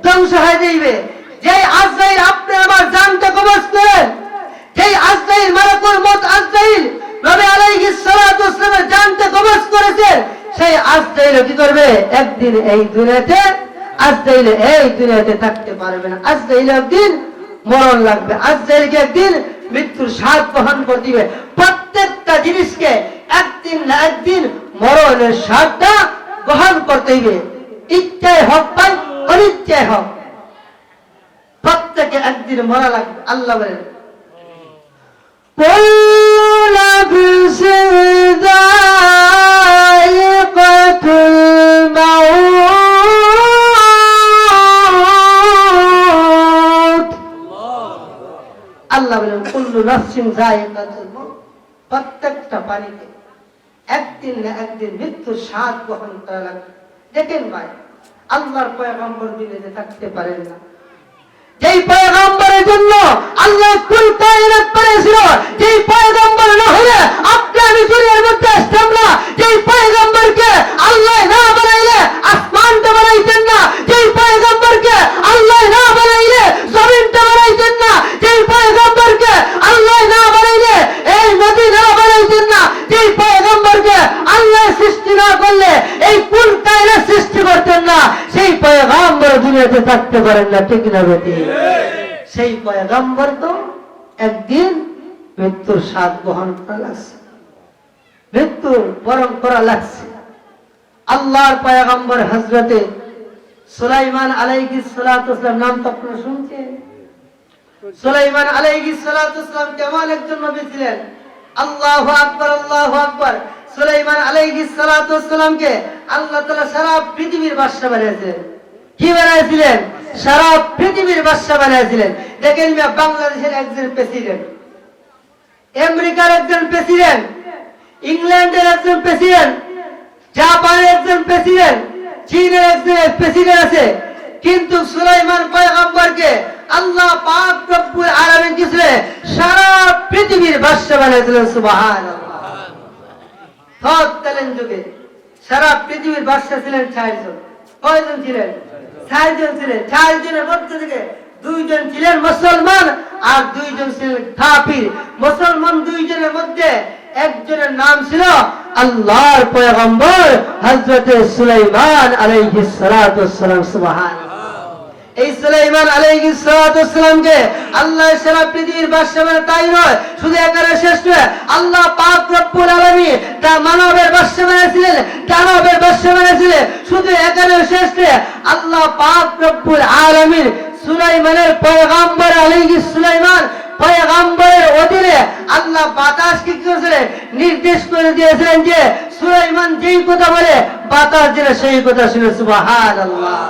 ধ্বংস হয়ে যাইবে। যে আজরাইল আপনি আমার জানটা কবজ করেন, যেই আজরাইল মালাকুল মউত আজরাইল নবী আলাইহিস সালাতু ওয়াস সালামের জানটা কবজ করেছেন, সেই আজরাইল কি করবে? একদিন এই দুনিয়াতে আজরাইল এই দুনিয়াতে থাকতে পারবে না। আজরাইল একদিন মরণ লাগবে। আজরাইলকে একদিন মৃত্যুর স্বাদ বহন করতে দিবে। প্রত্যেকটা জিনিসকে একদিন না একদিন মরণের স্বাদটা গ্রহণ করতে হবে। ইচ্ছায় হোক পাই, অনিচ্ছায় হোক, প্রত্যেকে একদিন মরা লাগবে। আল্লাহ বলেন আল্লাহ বলেন কুল্লু নাফসিন যায়িকাতুল মউত, প্রত্যেকটা প্রাণীকে একদিন না একদিন মৃত্যুর স্বাদ গ্রহণ করা লাগবে। দেখেন ভাই, আল্লাহর পয়গম্বর দুনিয়াতে থাকতে পারেন না। যেই পয়গম্বরের জন্য আল্লাহ কুল কায়নাত বানিয়েছিল, যেই পয়গম্বর না হলে আপনি আমি দুনিয়ার মধ্যে আসতাম না। যেই পয়গম্বরকে আল্লাহ না বানাইলে আসমানটা বানাইতেন না। যেই পয়গম্বরকে আল্লাহ না বানাইলে জমিনটা বানাইতেন না। যেই পয়গম্বরকে আল্লাহ না বানাইলে এই নদী না বানাইতেন না। যেই পয়গম্বরকে আল্লাহ সৃষ্টি না করলে এই কুল কায়নাত সৃষ্টি করতেন না। সেই পয়গম্বর দুনিয়াতে থাকতে পারেন না, ঠিক না বেটি? সেই পয়গম্বর তো একদিন মৃত্যুর স্বাদ গ্রহণ করা লাগছে, মৃত্যুর বরণ করা লাগছে। আল্লাহর পয়গম্বর হযরতে সুলাইমান আলাইহিস সালাতু ওয়াস সালাম, নাম তো আপনারা শুনছেন। সুলাইমান আলাইহিস সালাতু ওয়াস সালাম কেমন একজন নবী ছিলেন! আল্লাহু আকবার, আল্লাহু আকবার। সুলাইমান আলাইহিস সালাতু ওয়াস সালামকে আল্লাহ তাআলা সারা পৃথিবীর বাদশা বানিয়েছিলেন। কি বানিয়েছিলেন? সারা পৃথিবীর বাদশা বানিয়েছিলেন। দেখেন মিয়া, বাংলাদেশের একজন প্রেসিডেন্ট, আমেরিকার একজন প্রেসিডেন্ট, ইংল্যান্ডের একজন প্রেসিডেন্ট, জাপানের একজন প্রেসিডেন্ট, চীনের একজন প্রেসিডেন্ট আছে। কিন্তু সুলাইমান পয়গম্বরকে আল্লাহ পাক রব্বুল আলামিন কি সারা পৃথিবীর বাদশা বানিয়েছিলেন। সুবহানাল্লাহ। তৎকালীন যুগে সারা পৃথিবীর বাদশা ছিলেন 4 জন। কয়জন ছিলেন? 4 জন ছিলেন। 4 জনের মধ্যে থেকে 2 জন ছিলেন মুসলমান আর 2 জন ছিলেন কাফির। মুসলমান 2 জনের মধ্যে একজনের নাম ছিল আল্লাহর পয়গম্বর হযরতে সুলাইমান আলাইহিস সালাতু ওয়াস সালাম। সুবহানাল্লাহ। এই সুলাইমান আলাইহিস সালাতু ওয়াস সালামকে আল্লাহ সারা পৃথিবীর বাদশা বানায়, তাই নয় শুধু একারে শেষ নয়, আল্লাহ পাক রব্বুল আলামিন তা মানবের বাদশা বানিয়েছিলেন, দানবের বাদশা বানিয়েছিলেন। শুধু একারে শেষ নয়, আল্লাহ পাক রব্বুল আলামিন সুলাইমানের পয়গম্বর আলাইহিস সুলাইমান পয়গম্বরের অধীনে আল্লাহ বাতাসকে কি করেছিলেন? নির্দেশ করে দিয়েছিলেন যে সুলাইমান যেই কথা বলে বাতাস যেন সেই কথা শুনে। সুবহানাল্লাহ।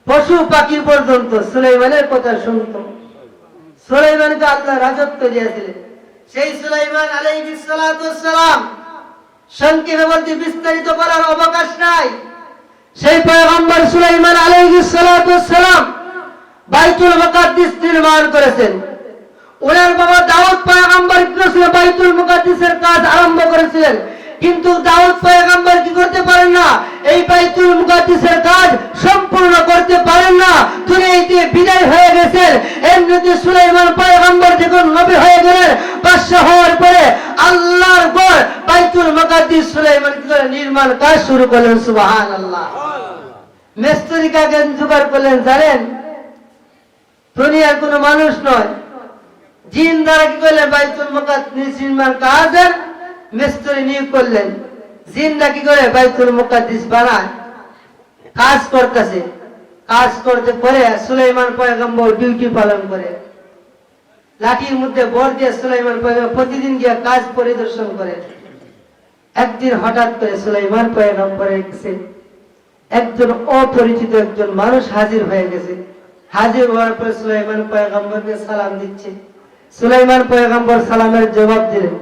পশু পাখি পর্যন্ত সুলাইমানের কথা শুনত। সুলাইমানকে আল্লাহ রাজত্ব দিয়েছিলেন। সেই সুলাইমান আলাইহিস সালাতু ওয়াস সালাম, সংক্ষেপে বলতে বিস্তারিত বলার অবকাশ নাই। সেই পয়গম্বর সুলাইমান আলাইহিস সালাতু ওয়াস সালাম বাইতুল মুকাদ্দিস নির্মাণ করেছেন। ওনার বাবা দাউদ পয়গম্বর কি করেছিলেন? বাইতুল মুকাদ্দিসের কাজ আরম্ভ করেছিলেন। কিন্তু দাউদ পয়গম্বর কি করতে পারেন না? এই বাইতুল মুকাদ্দিসের কাজ সম্পূর্ণ করতে পারেন না, দুনিয়াতে বিদায় হয়ে গেছেন। এমনিতে সুলাইমান পয়গম্বর যখন নবী হয়ে গেলেন, বাদশা হওয়ার পরে আল্লাহর ঘর বাইতুল মুকাদ্দিস সুলাইমান কি করে নির্মাণ কাজ শুরু করলেন। সুবহানাল্লাহ। মিস্ত্রি কাকে জোগাড় করলেন জানেন? দুনিয়ার কোনো মানুষ নয়, জিন দ্বারা কি করলেন? বাইতুল মুকাদ্দিস নির্মাণ কাজের মিস্ত্রি নিয়োগ করলেন। জিনরা কি করে? বাইতুল মুকাদ্দিস বানায়, কাজ করতেছে। কাজ করতে পরে সুলাইমান পয়গম্বর ডিউটি পালন করে, লাঠির মধ্যে বর দিয়ে সুলাইমান পয়গম্বর প্রতিদিন গিয়ে কাজ পরিদর্শন করে। একদিন হঠাৎ করে সুলাইমান পয়গম্বরের কাছে একজন অপরিচিত একজন মানুষ হাজির হয়ে গেছে। হাজির হওয়ার পরে সুলাইমান পয়গম্বরকে সালাম দিচ্ছে। সুলাইমান পয়গম্বর সালামের জবাব দিলেন।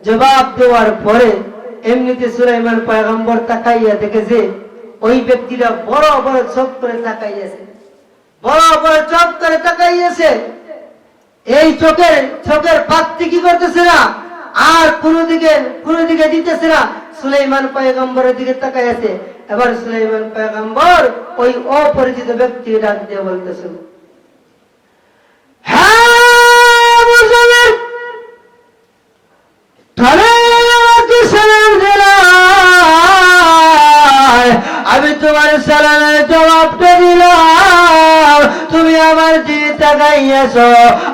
জবাব দেওয়ার পরে এমনিতে সুলাইমান পয়গম্বর তাকাইয়া দেখে যে ওই ব্যক্তিরা বড় বড় চোখ করে তাকাইয়াছে, বড় বড় চোখ করে তাকাইয়াছে। এই চোখের পাত্তি কি করতেছে না, আর কোনো দিকে দিতেছে না, সুলাইমান পয়গম্বরের দিকে তাকাইয়াছে। এবার সুলাইমান পয়গম্বর ওই অপরিচিত ব্যক্তি ডাক দিয়ে বলতেছেন, হ্যাঁ মুসলমান, আমি তোমার সালামের জবাবটা দিলাম, তুমি আমার দিকে তাকাইয়াছ,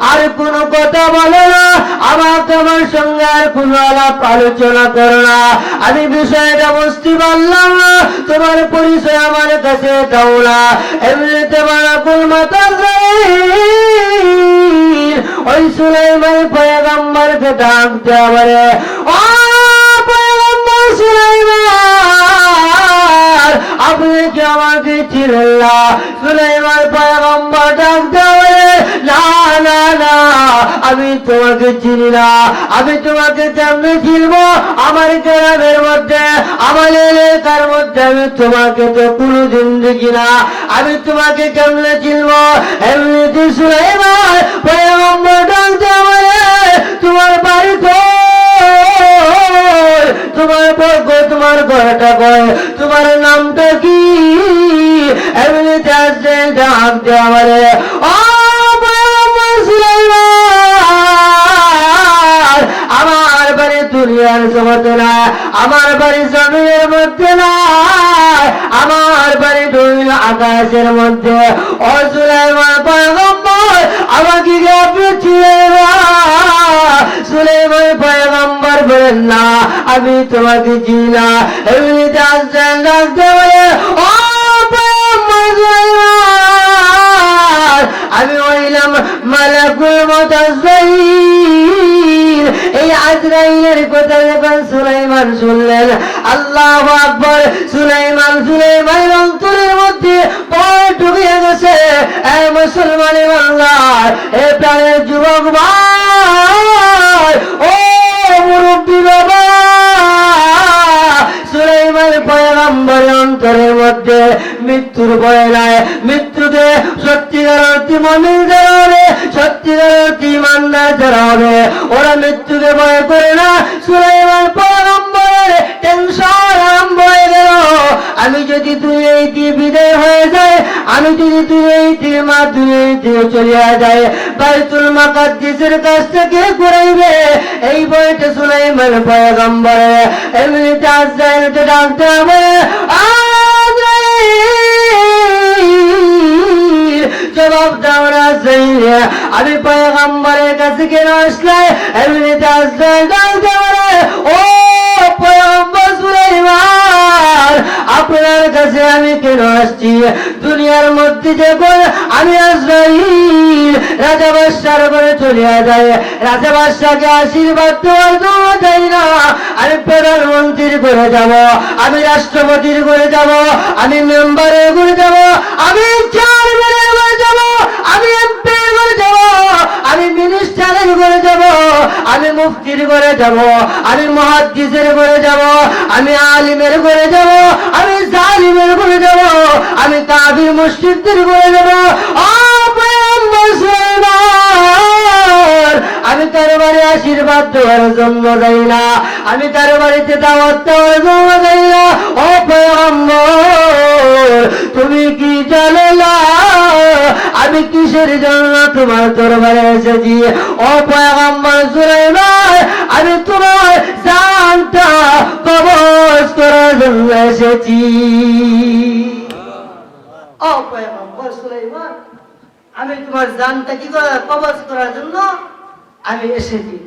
আর কোনো কথা বলো না, আমাকে আমার সঙ্গে আর কোনো আলাপ আলোচনা করো না। আমি বিষয়টা বুঝতে পারলাম না, তোমার পরিচয় আমার কাছে দাও না। এমনিতে মারাকুল মাতা ওই সুলাইমান পয়গম্বরকে ডাক দেওয়া বলে, ও পয়গম্বর সুলাইমান, আপনি কি আমাকে চিনেন না? সুলাইমান পয়গম্বর ডাক দেওয়া বলে, না না না, আমি তোমাকে চিনি না, আমি তোমাকে কেমনে চিনবো? আমার গ্রামের মধ্যে, আমার এলাকার মধ্যে আমি তোমাকে তো কোনোদিন দেখি না, আমি তোমাকে কেমনে চিনবো? এমনিতে সুলাইমান পয়গম্বর ডাকতে আমারে, তোমার বাড়ি কই, তোমার বর্গ, তোমার ঘরটা কই, তোমার নামটা কি? এমনিতে আসছে ডাকতে আমারে, ও পয়গম্বর সুলাইমান, আমার বাড়ি দুনিয়ার জগতে না, আমার বাড়ি জমিনের মধ্যে না, আমার বাড়ি দুই আকাশের মধ্যে। ও সুলাইমান পয়গম্বর, আমাকে কি আপনি চিনেন না? সুলাইমান পয়গম্বর বলেন, না আমি তোমাকে চিনি না। এমনিতে আসছেন ডাকতে বলে, ও পয়গম্বর সুলাইমান, আমি হইলাম মালাকুল মউত আজরাইল। এই আজরাইলের কথা যখন সুলাইমান শুনলেন, আল্লাহু আকবার, সুলাইমানের অন্তরের মধ্যে ভয় ঢুকে গেছে। এ মুসলমানের বাংলার, এ প্রাণের যুবক ভাই, ও মুরব্বী বাবা, সুলাইমান পয়গম্বরের অন্তরের মধ্যে মৃত্যুর ভয় নাই। মৃত্যুকে সত্যিকার অর্থে মুমিন যারা হবে, সত্যিকার অর্থে ইমানদার যারা হবে, ওরা মৃত্যুকে ভয় করে না। সুলাইমান পয়গম্বরের টেনশন আরম্ভ হয়ে গেল, আমি যদি দুনিয়াতে বিদায় হয়ে যায়, আমি যদি দুনিয়াতে দুনিয়াতে চলে যায়, বাইতুল মাকাদ্দিসের কাছ থেকে ঘুরাইবে, এই বইটা সুলাইমান পয়গম্বরের। এমনিতে আজরাইলকে ডাকতে হবে, জবাব দাও না আজরাইল, আমি পয়গম্বরের কাছে কেন আসলে? এমনিতে আজরাইল ডাকতে হবে, ও পয়গম্বর সুলাইমান, আপনার কাছে আমি কেন আসছি? দুনিয়ার মধ্যে যখন আমি আজরাইল রাজা বাদশার ঘরে চলে যায়, রাজা বাদশাকে আশীর্বাদ দেওয়ার জন্য যাই না, আমি প্রধানমন্ত্রীর ঘরে যাব, আমি রাষ্ট্রপতির ঘরে যাব, আমি মেম্বারের ঘরে যাব, আমি চেয়ারম্যানের ঘরে যাব, আমি এমপির ঘরে যাব, আমি মিনিস্টারের ঘরে যাব, আমি মুফতির ঘরে যাব, আমি মুহাদ্দিসের ঘরে যাব, আমি আলিমের ঘরে যাব, আমি জালিমের ঘরে যাব, আমি কাফির মুশরিকদের ঘরে যাব। আমি তার বাড়ি আশীর্বাদ দেওয়ার জন্য যাই না, আমি তার বাড়িতে দাওয়াত দেওয়ার জন্য যাই না। ও পয়গম্বর, তুমি কি জানো না আমি কিসের জন্য তোমার দরবারে এসেছি? ও পয়গম্বর সুলাইমান, আমি তোমার জানটা কবজ করার জন্য এসেছি। ও পয়গম্বর সুলাইমান, আমি তোমার জানটা কি কবজ করার জন্য আমি এসেছি।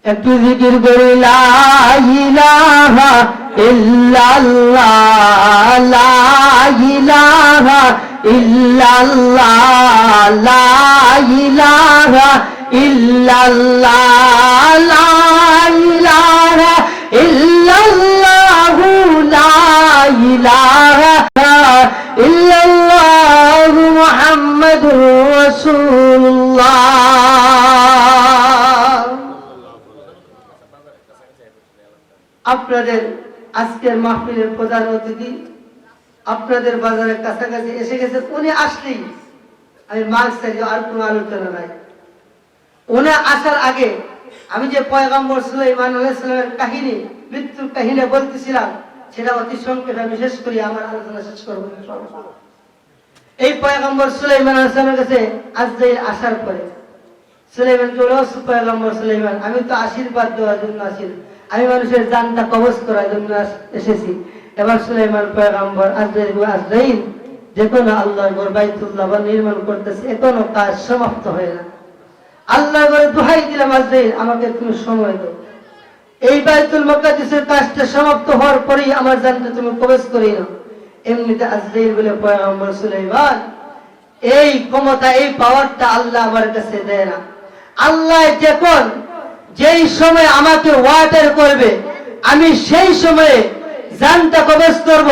একটু জিকির করি, লা ইলাহা ইল্লাল্লাহ, লা ইলাহা ইল্লাল্লাহ, লা ইলাহা ইল্লাল্লাহ, লা ইলাহা ইল্লাল্লাহু, লা ইলাহা ইল্লাল্লাহু মুহাম্মাদুর রাসূলুল্লাহ। আপনাদের আজকের মাহফিলের প্রধান অতিথি আপনাদের বাজারের কাছাকাছি এসে গেছে। উনি আসলেই আমি মাছ চাই, আর কোনো আলোচনা নাই। উনি আসার আগে আমি যে পয়গম্বর সুলাইমান আলাইহিস সালামের কাহিনী, মৃত্যুর কাহিনী বলতেছিলাম, সেটা অতি সংক্ষেপে আমি শেষ করি, আমার আলোচনা শেষ করবো। এই পয়গম্বর সুলাইমান আলাইহিস সালামের কাছে আজরাইল আসার পরে সুলাইমানকে বলল, পয়গম্বর সুলাইমান, আমি তো আশীর্বাদ দেওয়ার জন্য আসি, আমি মানুষের জানটা কবজ করার জন্য এসেছি। এবার সুলাইমান পয়গম্বর আজরাইল যে কোনো আল্লাহর ঘর বাইতুল্লাহ নির্মাণ করতেছে, এখনো কাজ সমাপ্ত হয় না। আল্লাহর ঘরে দোহাই দিলাম, আজরাইল আমাকে তুমি সময় দাও, এই বাইতুল মুকাদ্দাসের কাজটা সমাপ্ত হওয়ার পরেই আমার জানটা তুমি কবজ করে নাও। এমনিতে আজরাইল বলে, পয়গম্বর সুলাইমান, এই ক্ষমতা, এই পাওয়ারটা আল্লাহ আমার কাছে দেয় না। আল্লাহ যখন যেই সময় আমাকে ওয়ার্ডার করবে, আমি সেই সময়ে জানটা কবজ করব।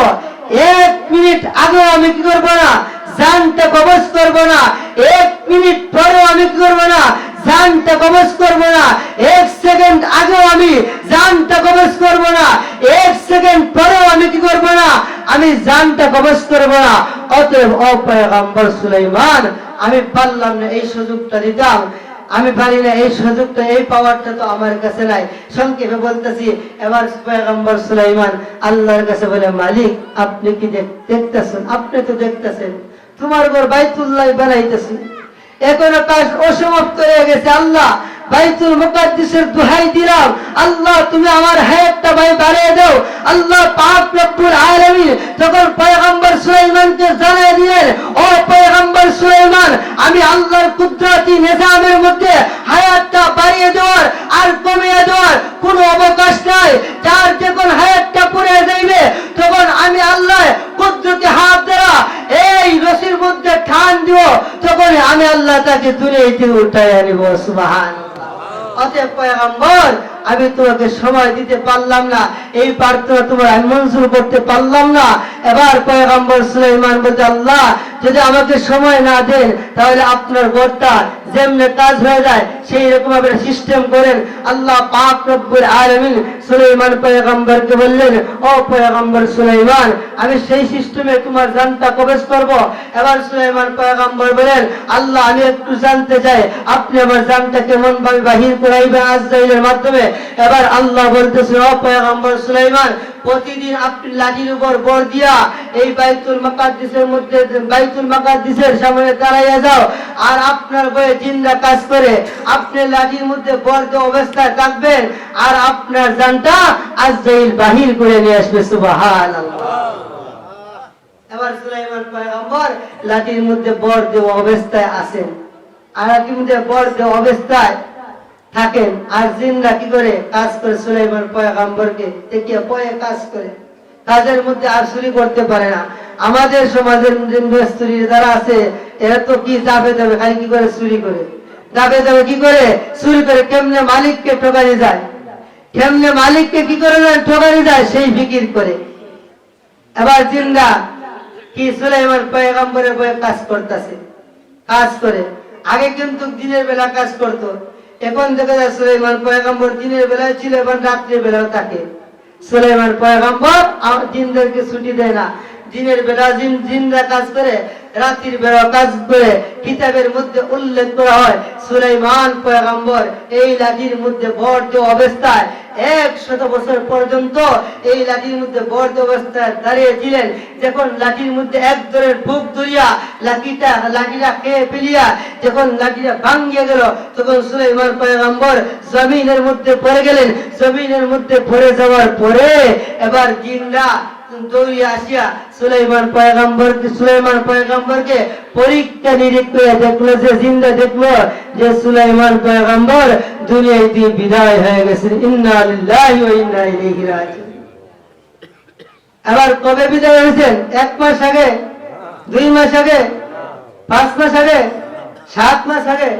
1 মিনিট আগেও আমি কি করব না, জানটা কবজ করব না। 1 মিনিট পরেও আমি কি করব না, জানটা কবজ করব না। 1 সেকেন্ড আগেও আমি জানটা কবজ করব না। 1 সেকেন্ড পরেও আমি কি করব না, আমি জানটা কবজ করব না। অতএব ও পয়গম্বর সুলাইমান, আমি পারলাম না এই সুযোগটা দিতাম, আমি পারি না এই সুযোগটা, এই পাওয়ারটা তো আমার কাছে নাই। সংক্ষেপে বলতেছি, এবার পয়গম্বর সুলাইমান আল্লাহর কাছে বলে, মালিক আপনি কি দেখতেছেন? আপনি তো দেখতেছেন তোমার ঘর বাইতুল্লাহ বানাইতেছি, এখনো কাজ অসমাপ্ত হয়ে গেছে। আল্লাহ বাইতুল মুকাদ্দিসের দোহাই দিলাম, আল্লাহ তুমি আমার হায়াতটা বাড়িয়ে দাও। আল্লাহ পাক রব্বুল আলামিন যখন পয়গম্বর সুলাইমানকে জানিয়ে দিলেন, ও পয়গম্বর সুলাইমান, আমি আল্লাহর কুদরতি নিজামের মধ্যে হায়াতটা বাড়িয়ে দেওয়ার আর কমিয়ে দেওয়ার কোনো অবকাশ নাই। যার যখন হায়াতটা পুড়ে যাইবে, তখন আমি আল্লাহ কুদরতি হাত দ্বারা এই রশির মধ্যে টান দিব, তখন আমি আল্লাহ তাকে দুনিয়াতে উঠায় আনিব। সুবহানাল্লাহ। অতএব পয়গম্বর, আমি তোমাকে সময় দিতে পারলাম না, এই প্রার্থনা তোমার আমি মঞ্জুর করতে পারলাম না। এবার পয়গম্বর সুলাইমান বলতে, আল্লাহ যদি আমাকে সময় না দেন, তাহলে আপনার ঘরটা যেমনে কাজ হয়ে যায় সেই রকম ভাবে সিস্টেম করেন। আল্লাহ পাক রব্বুল আলামিন সুলাইমান পয়গম্বরকে বললেন, ও পয়গম্বর সুলাইমান, আমি সেই সিস্টেমে তোমার জানটা কবজ করব। এবার সুলাইমান পয়গম্বর বলেন, আল্লাহ আমি একটু জানতে চাই, আপনি আমার জানটা কেমন ভাবে বাহির করাইবেন আজরাইলের মাধ্যমে। এবার আল্লাহ বলতেছেন, ও পয়গম্বর সুলাইমান, প্রতিদিন আপনি লাঠির উপর বর দিয়া এই বাইতুল মুকাদ্দিসের মধ্যে, বাইতুল মুকাদ্দিসের সামনে দাঁড়াইয়া যাও, আর আপনার বয়ে জিন্দা কাজ করে আপনি লাঠির মধ্যে বর দেওয়া অবস্থায় থাকবেন, আর আপনার জানটা আজরাইল বাহির করে নিয়ে আসবে। সুবহানাল্লাহ। এবার সুলাইমান পয়গম্বর লাঠির মধ্যে বর দেওয়া অবস্থায় আছেন, আর লাঠির মধ্যে বর দেওয়া অবস্থায় থাকেন, আর জিনরা কি করে কাজ করে সুলাইমান পয়গম্বরকে দেখিয়ে পয়ে কাজ করে, কাজের মধ্যে আর চুরি করতে পারে না। আমাদের সমাজের মিস্ত্রি যারা আছে, এরা তো কি যাবে যাবে খালি কি করে চুরি করে, যাবে যাবে কি করে চুরি করে, কেমনে মালিককে ঠকানি যায়, কেমনে মালিককে কি করে ঠকানি যায় সেই ফিকির করে। এবার জিনরা কি সুলাইমান পয়গম্বরের বয়ে কাজ করতেছে, কাজ করে। আগে কিন্তু দিনের বেলা কাজ করতো, এখন দেখা যায় সুলাইমান পয়গম্বর দিনের বেলায় ছিল, এবং রাত্রের বেলাও থাকে। সুলাইমান পয়গম্বর জিনদেরকে ছুটি দেয় না, দিনের বেলা জিনরা কাজ করে, রাত্রির বেলা কাজ করে। কিতাবের মধ্যে উল্লেখ করা হয়, সুলাইমান পয়গম্বর এই লাঠির মধ্যে বর দেওয়া অবস্থায় 100 বছর পর্যন্ত এই লাঠির মধ্যে বর দেওয়া অবস্থায় দাঁড়িয়েছিলেন। যখন লাঠির মধ্যে এক ধরনের বুক ধরিয়া লাঠিটা খেয়ে ফেলিয়া যখন লাঠিটা ভাঙিয়ে গেল, তখন সুলাইমান পয়গম্বর জমিনের মধ্যে পড়ে গেলেন। জমিনের মধ্যে পড়ে যাওয়ার পরে এবার জিনরা দৌড়িয়ে আসিয়া সুলাইমান পয়গম্বরকে পরীক্ষা নিরীক্ষা করে দেখলো, যে জিন্দা দেখলো যে সুলাইমান পয়গম্বর দুনিয়ায় দিয়ে বিদায় হয়ে গেছেন। ইন্না লিল্লাহি ওয়া ইন্না ইলাইহি রাজিউন। এবার কবে বিদায় হয়েছেন? 1 মাস আগে, 2 মাস আগে, 5 মাস আগে, 7 মাস আগে।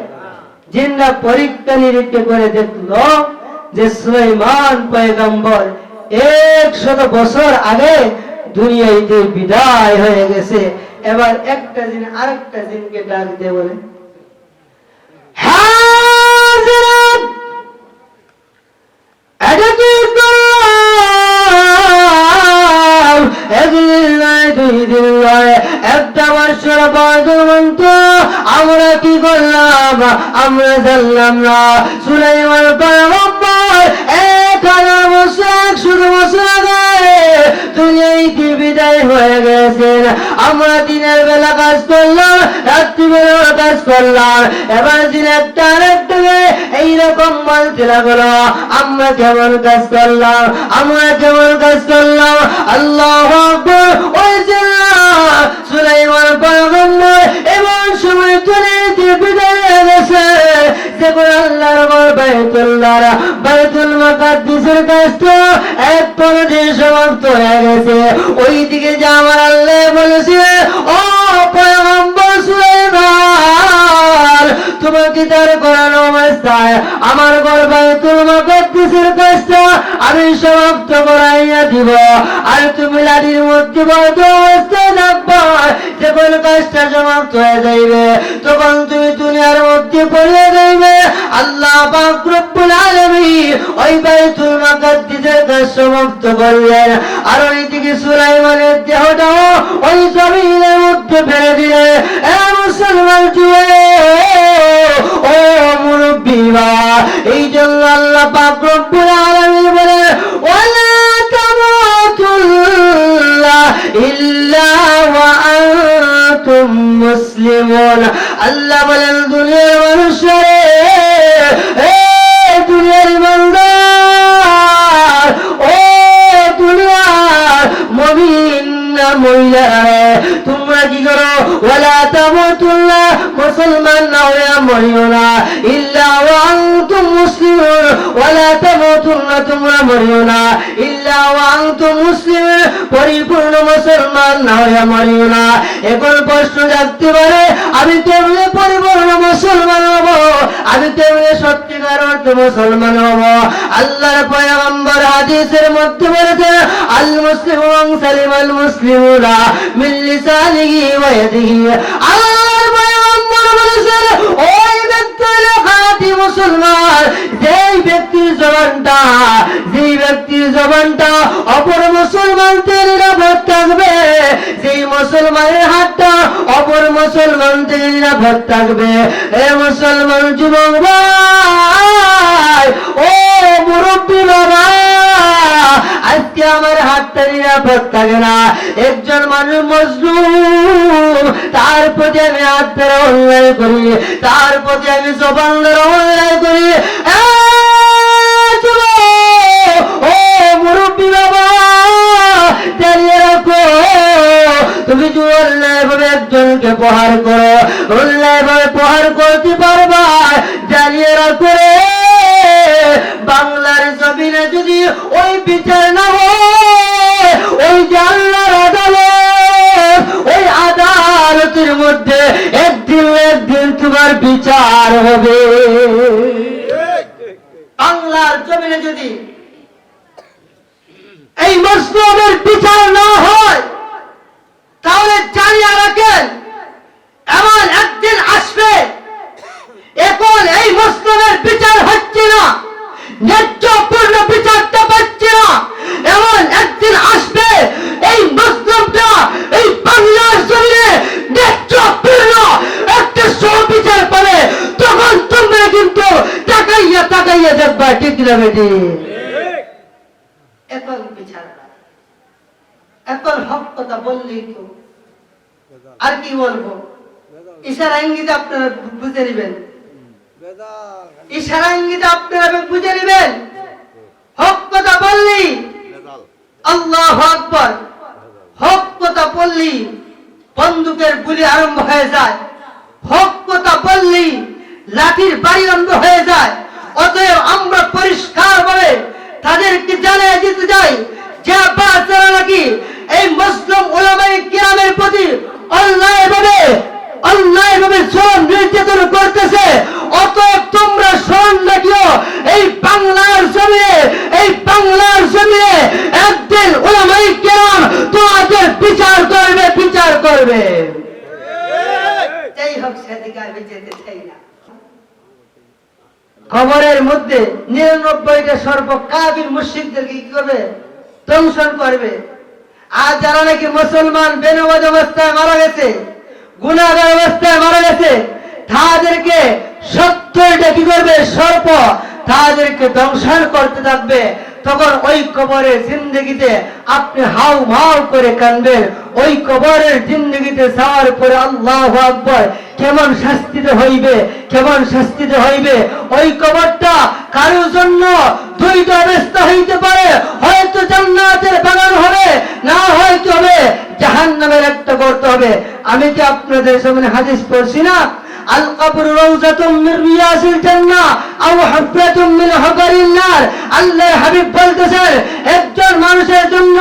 জিনরা পরীক্ষা নিরীক্ষা করে দেখলো যে সুলাইমান পয়গম্বর 100 বছর আগে দুনিয়াতে বিদায় হয়ে গেছে। এবার একটা জিন আরেকটা জিনকে ডাক দিয়ে বলে, হাজরাত, এটা কি করলাম? একদিন নয়, 2 দিন নয়, 1 বছর পর্যন্ত আমরা কি করলাম? আমরা জানলাম না সুলাইমান পয়গম্বর 1000 বছর, 100 বছর আগে দুনিয়াতে বিদায় হয়ে গেছেন। আমরা দিনের বেলা কাজ করলাম, রাত্রিবেলা কাজ করলাম। এবার দিন একটা আরেকটাকে এইরকম বলতে লাগলো, আমরা কেমন কাজ করলাম, আমরা কেমন কাজ করলাম। আল্লাহু আকবার। ওই সুলাইমান পয়গম্বর এমন সময় দুনিয়াতে বিদায় হয়ে গেছে যখন আল্লাহর ঘর বাইতুল মুকাদ্দিসের কাজটা এক পর্যায়ে সমাপ্ত হয়ে গেছে। ওই দিকে যে আমার আল্লাহ বলেছে, ও পয়গম্বর সুলাইমান, তোমাকে তার করানো অবস্থায় আমার বাইতুল মাকদিসের কাজটা আমি সমাপ্ত করাইয়া দিব। আর তুমি লাঠির মধ্যে বদ্ধ অবস্থায় থাকবা, যখন কাজটা সমাপ্ত হয়ে যাইবে তখন তুমি দুনিয়ার মধ্যে পড়িয়ে যাইবে। আল্লাহ পাক রব্বুল আলামিন ওই বাইতুল মাকদিসের কাজ সমাপ্ত করলেন। আর ওইদিকে সুলাইমানের দেহটাও ওই জমিনের মধ্যে ফেলে দিলে। এ মুসলমান যুবক, ও মুরব্বীরা, এই জন্য আল্লাহ পাক রব্বুল আলামিন বলে ওয়ালা তামুতুল্লা ইল্লা ওয়া আনতুম মুসলিমুন। আল্লাহ বলেন দুনিয়ার মানুষেরা, এ দুনিয়ার ইমানদার, ও দুনিয়ার মুমিন না মহিলা, তোমরা কি করো? ওয়ালা তামুতুল্লা, মুসলমান না হয়ে মরিও না, ইল্লা ওয়া আনতুম মুসলিমুন, ওয়ালা তামুতুল্লা, তোমরা মরিও না, ইল্লা ওয়া আনতুম মুসলিমুন, পরিপূর্ণ মুসলমান না হয়ে মরিও না। এখন প্রশ্ন জাগতে পারে, আমি কেমনে পরিপূর্ণ মুসলমান হব? আমি কেমনে সত্যিকার অর্থে মুসলমান হব? আল্লাহর পয়গম্বর হাদিসের মধ্যে বলেছেন, আল মুসলিমু মান সালিমাল মুসলিমুনা মিন লিসানিহি ওয়া ইয়াদিহি। আল্লাহর পয়গম্বর বলেছেন, ওই ব্যক্তি হলো খাঁটি মুসলমান, যেই ব্যক্তির জবানটা অপর মুসলমান থেকে নিরাপদ থাকবে, যেই মুসলমানের হাতটা অপর মুসলমান থেকে নিরাপদ থাকবে। এ মুসলমান যুবক ভাই, ও মুরব্বী বাবা, আজকে আমার হাতটা নিরাপদ থাকে না। একজন মানুষ মজলুম, তার প্রতি আমি হাত ধরে অন্যায় করি, তার প্রতি আমি জবান ধরে অন্যায় করি। ও মুরব্বী বাবা, জানিয়ে রাখো, তুমি যদি অন্যায় ভাবে একজনকে প্রহার করো, অন্যায় ভাবে প্রহার করতে পারবা, জানিয়ে রাখো, বাংলার জমিনে যদি ওই বিচার না হয়, ওই যে আল্লাহর আদালত, ওই আদালতের মধ্যে একদিন তোমার বিচার হবে। বাংলার জমিনে যদি এই মুসলিমের বিচার না হয়, তাহলে জানিয়ে রাখেন এমন একদিন আসবে, এখন এই মুসলিমের বিচার হচ্ছে না, ন্যায্যপূর্ণ বিচারটা পাচ্ছে না, এমন একদিন আসবে এই মুসলিমটা এই বাংলার জমিনে ন্যায্যপূর্ণ একটা সুবিচার পাবে, তখন তোমরা কিন্তু তাকাইয়া দেখবা, ঠিক না বেটি? এখন বিচার, এখন হক কথা বললেই তো আর কি বলবো, ইশারা ইঙ্গিতে আপনারা বুঝে নেবেন, ইশারা ইঙ্গিতে আপনারা বুঝে নেবেন। হক কথা বললি আল্লাহু আকবার, হক কথা বললি বন্দুকের গুলি আরম্ভ হয়ে যায়, হক কথা বললি লাঠির বাড়ি আরম্ভ হয়ে যায়। অতএব আমরা পরিষ্কার ভাবে তাদেরকে জানিয়ে দিতে চাই যে আপনারা নাকি এই মুসলিম উলামায়ে কিরামের প্রতি অন্যায়ভাবে শ্রম নির্যাতন করতেছে। অতএব তোমরা স্মরণ রাখিও, এই বাংলার জমিনে একদিন উলামায়ে কিরাম তোমাদের বিচার করবে। এই হোক সেদিকে যেতে চাই না। খবরের মধ্যে 99টা সর্ব কাফির মুশরিকদেরকে কি করবে? ধ্বংসন করবে। আর যারা নাকি মুসলমান বেনামাজ অবস্থায় মারা গেছে, গুনাহগার অবস্থায় মারা গেছে, তাদেরকে 70টা কি করবে? সর্প তাদেরকে ধ্বংসন করতে থাকবে। তখন ওই কবরের জিন্দগিতে আপনি হাউ মাউ করে কাঁদবেন। ওই কবরের জিন্দগিতে যাওয়ার পরে আল্লাহু আকবার, কেমন শাস্তিতে হইবে। ওই কবরটা কারোর জন্য দুইটা অবস্থা হইতে পারে, হয়তো জান্নাতের বাগান হবে, না হয়তো হবে জাহান্নামের একটা গর্ত হবে। আমি কি আপনাদের সামনে হাদিস পড়ছি না? আল কবর রাউযাতুম মিন রিয়াসিল জান্নাহ আও হুফরাতুম মিন হুফারিন নার। আল্লাহর হাবিব বলতেছেন, একজন মানুষের জন্য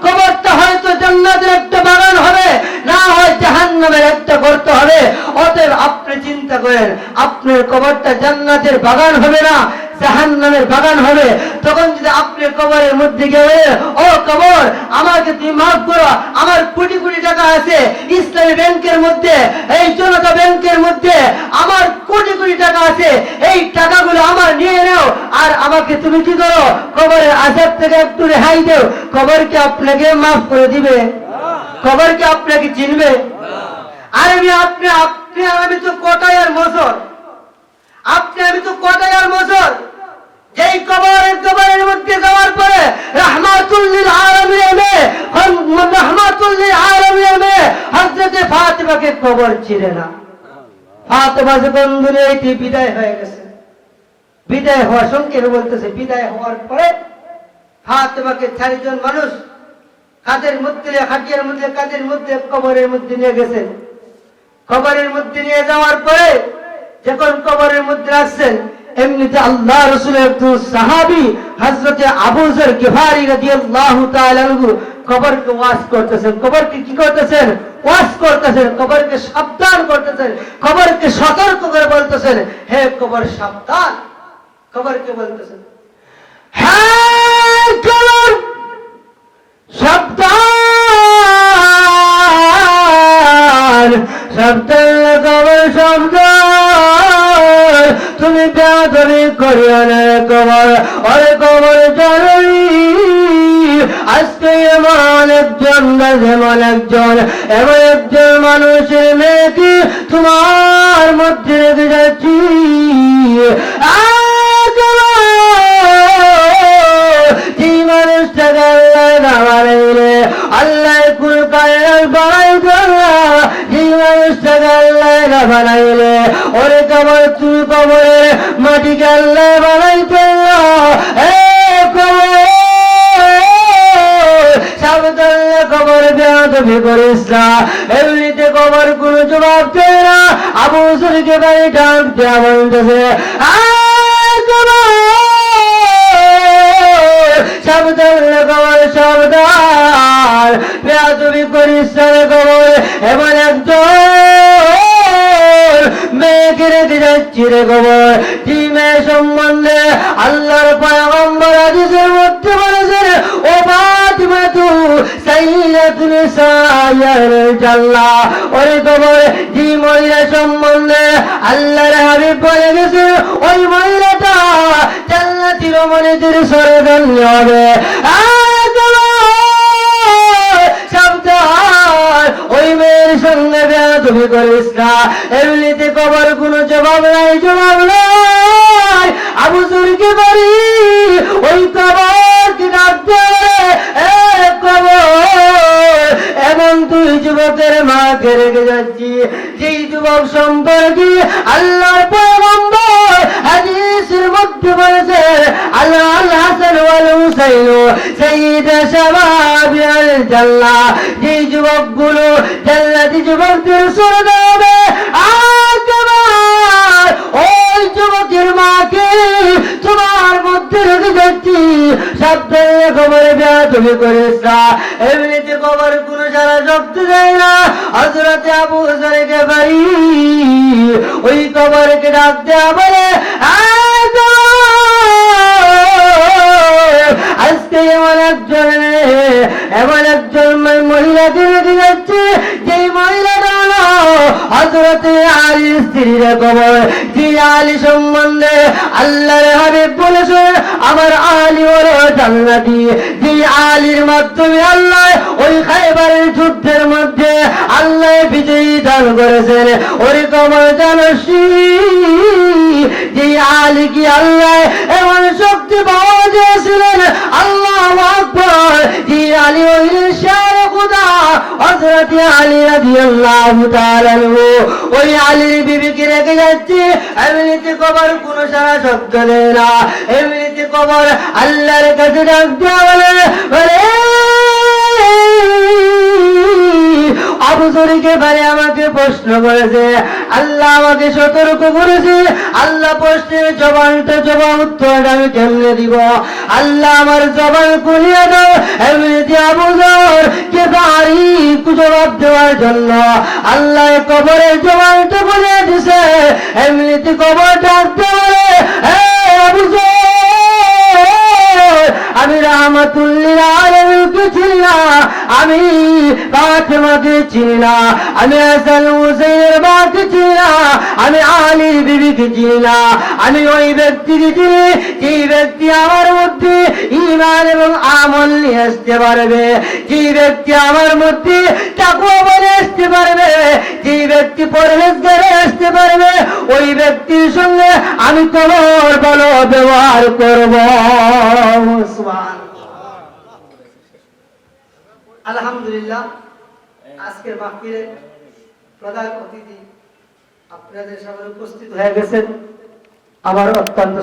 কবরটা হয়তো জান্নাতের একটা বাগান হবে, না হয় জাহান্নামের একটা গর্ত হবে। অতএব আপনি চিন্তা চিন্তা করেন, আপনার কবরটা জান্নাতের বাগান হবে না জাহান্নামের বাগান হবে। তখন যদি আপনি কবরের মধ্যে গিয়ে, ও কবর, আমাকে তুমি মাফ করো, আমার কোটি কোটি টাকা আছে ইসলামী ব্যাংকের মধ্যে, এই জনতা ব্যাংকের মধ্যে আমার কোটি কোটি টাকা আছে, এই টাকাগুলো আমার নিয়ে নাও, আর আমাকে তুমি কি করো, কবরের আযাব থেকে একটু রেহাই দাও। কবর কি আপনাকে মাফ করে দিবে? কবর কি আপনাকে চিনবে? আর আমি তো কোটায় আর মজর, আমি তো কোটায় আর মজর। যেই কবরের মধ্যে যাওয়ার পরে রাহমাতুল লিল আলামিন হযরত ফাতিমাকে কবর ছিঁড়ে না। ফাতিমা যখন দুনিয়াতে বিদায় হয়ে গেছে, বিদায় হওয়া সংক্ষেপে বলতেছে, বিদায় হওয়ার পরে ফাতিমাকে 4 জন মানুষ কাদের মধ্যে, খাটিয়ার মধ্যে, কাদের মধ্যে, কবরের মধ্যে নিয়ে গেছেন। কবরের মধ্যে নিয়ে যাওয়ার পরে যখন কবরের মধ্যে আসছেন, এমনিতে আল্লাহ রাসূলের একজন সাহাবী হযরত আবু যর গিফারি রাদিয়াল্লাহু তাআলা আনহু কবরকে ওয়াজ করতেছেন। কবরকে কি করতেছেন? ওয়াজ করতেছেন। কবরকে সাবধান করতেছেন, কবরকে সতর্ক করে বলতেছেন, হে কবর সাবধান। কবরকে বলতেছেন, হ্যাঁ কবর সাবধান, সাবধান কবর সাবধান, তুমি বেয়াদবি করিও না কবর। ওরে কবর জানি আজকে এমন একজন মানুষের মেয়েকে তোমার মধ্যে রেখে যাচ্ছি। যে মানুষটাকে আল্লাহ না বানাইলে, আল্লাহ কুল কায়নাত বানাইতো না, যে মানুষটাকে আল্লাহ না বানাইলে, ওরে কবর তুই কবরের মাটিকে আল্লাহ বানাইতো না। সাবধান, কবর বেয়াদবি করিস না। এমনিতে কবর কোনো জবাব দেয় না। আবু যরকে বাড়ি ডাক দেয়া বলতেছে, সাবধান কবর সাবধান, বেয়াদবি করিস না কবর। এমন একজন মেয়েকে রেখে যাচ্ছি রে কবর, যে মেয়ে সম্বন্ধে আল্লাহর পয়গম্বর হাদিসের মধ্যে বলেছেন, ও ফাতিমা তু সাইয়্যিদাতুন নিসাইল জান্নাহ। ওরে কবর, যে মহিলা সম্বন্ধে আল্লাহর হাবিব বলে গেছেন, ওই মহিলাটা জান্নাতি রমণীদের সরদারনি হবে। সাবধান, ওই মেয়ের সঙ্গে বেয়াদবি করিস না। এমনিতে কবর কোনো জবাব নাই, জবাব নাই। আবু যরকে বাড়ি ওই কবরকে ডাক দেয়, কবর, এমন তুই যুবকের মাকে রেখে যাচ্ছি, যেই যুবক সম্পর্কে আল্লাহর পয়গম্বর হাদিসের মধ্যে বলেছেন, আল হাসান ওয়াল হুসাইন সাইয়্যিদা শাবাবিল জান্নাহ। যেই যুবকগুলো জান্নাতি যুবকদের সরদার হবে, ওই যুবকের মাকে তোমার মধ্যে রেখে যাচ্ছি। সাবধানে কবরে বেয়াদবি করিস না। এমনিতে কবর কোনো সারা শব্দ দেয় না। হযরত আবু যরকে বাড়ি ওই কবরকে ডাক দেয়া বলে, আজকে এমন একজন মহিলাকে রেখে যাচ্ছে, যেই মহিলাটা হলো হযরত আলীর স্ত্রী রে কবর। যে আলী সম্বন্ধে আল্লাহর হাবিব বলেছেন, আমার আলী হলো জান্নাতি। যে আলীর মাধ্যমে আল্লাহ ওই খায়বারের যুদ্ধের মধ্যে আল্লাহ বিজয়ী দান করেছেন। ওরে কবর জানসি, যে আলী কি আল্লাহ এমন শক্তি পাওয়া দিয়েছিলেন, আল্লাহু আকবার। যে আলী হইলেন শারে খুদা হযরত আলী রাদিয়াল্লাহু তাআলা আনহু। ওই আলীর বিবিকে রেখে যাচ্ছে। এমনিতে কবর কোনো সারা শব্দ দেয় না। এমনিতে কবর আল্লাহর কাছে ডাক দেওয়া বলে, আবু যরকে বাড়ি আমাকে প্রশ্ন করেছে, আল্লাহ আমাকে সতর্ক করেছে, আল্লাহ প্রশ্নের জবাব উত্তরটা আমি কেমনে দিব? আল্লাহ আমার জবান খুলিয়ে দাও। এমনিতে আবু যরকে বাড়ি জবাব দেওয়ার জন্য আল্লাহ কবরের জবানটা খুলে দিছে। এমনিতে কবর ডাকতে বলে, আবু যর, আমি রাহমাতুল্লিল আলামিনকে চিনি না, আমি ফাতেমাকে চিনি না, আমি হাসান হুসাইনের বাকে চিনি না, আমি আলী বিবিকে চিনি না, আমি ওই ব্যক্তিকে চিনি যে ব্যক্তি আমার মধ্যে ঈমান এবং আমল নিয়ে আসতে পারবে, যে ব্যক্তি আমার মধ্যে তাকওয়া বলে আসতে পারবে, যে ব্যক্তি পরহেজগারে আসতে পারবে, ওই ব্যক্তির সঙ্গে আমি তোমার ভালো ব্যবহার করব। সুবহানাল্লাহ। আলহামদুলিল্লাহ, আজকের মাহফিলে প্রধান অতিথি আপনাদের সামনে উপস্থিত হয়ে গেছেন আমার অত্যন্ত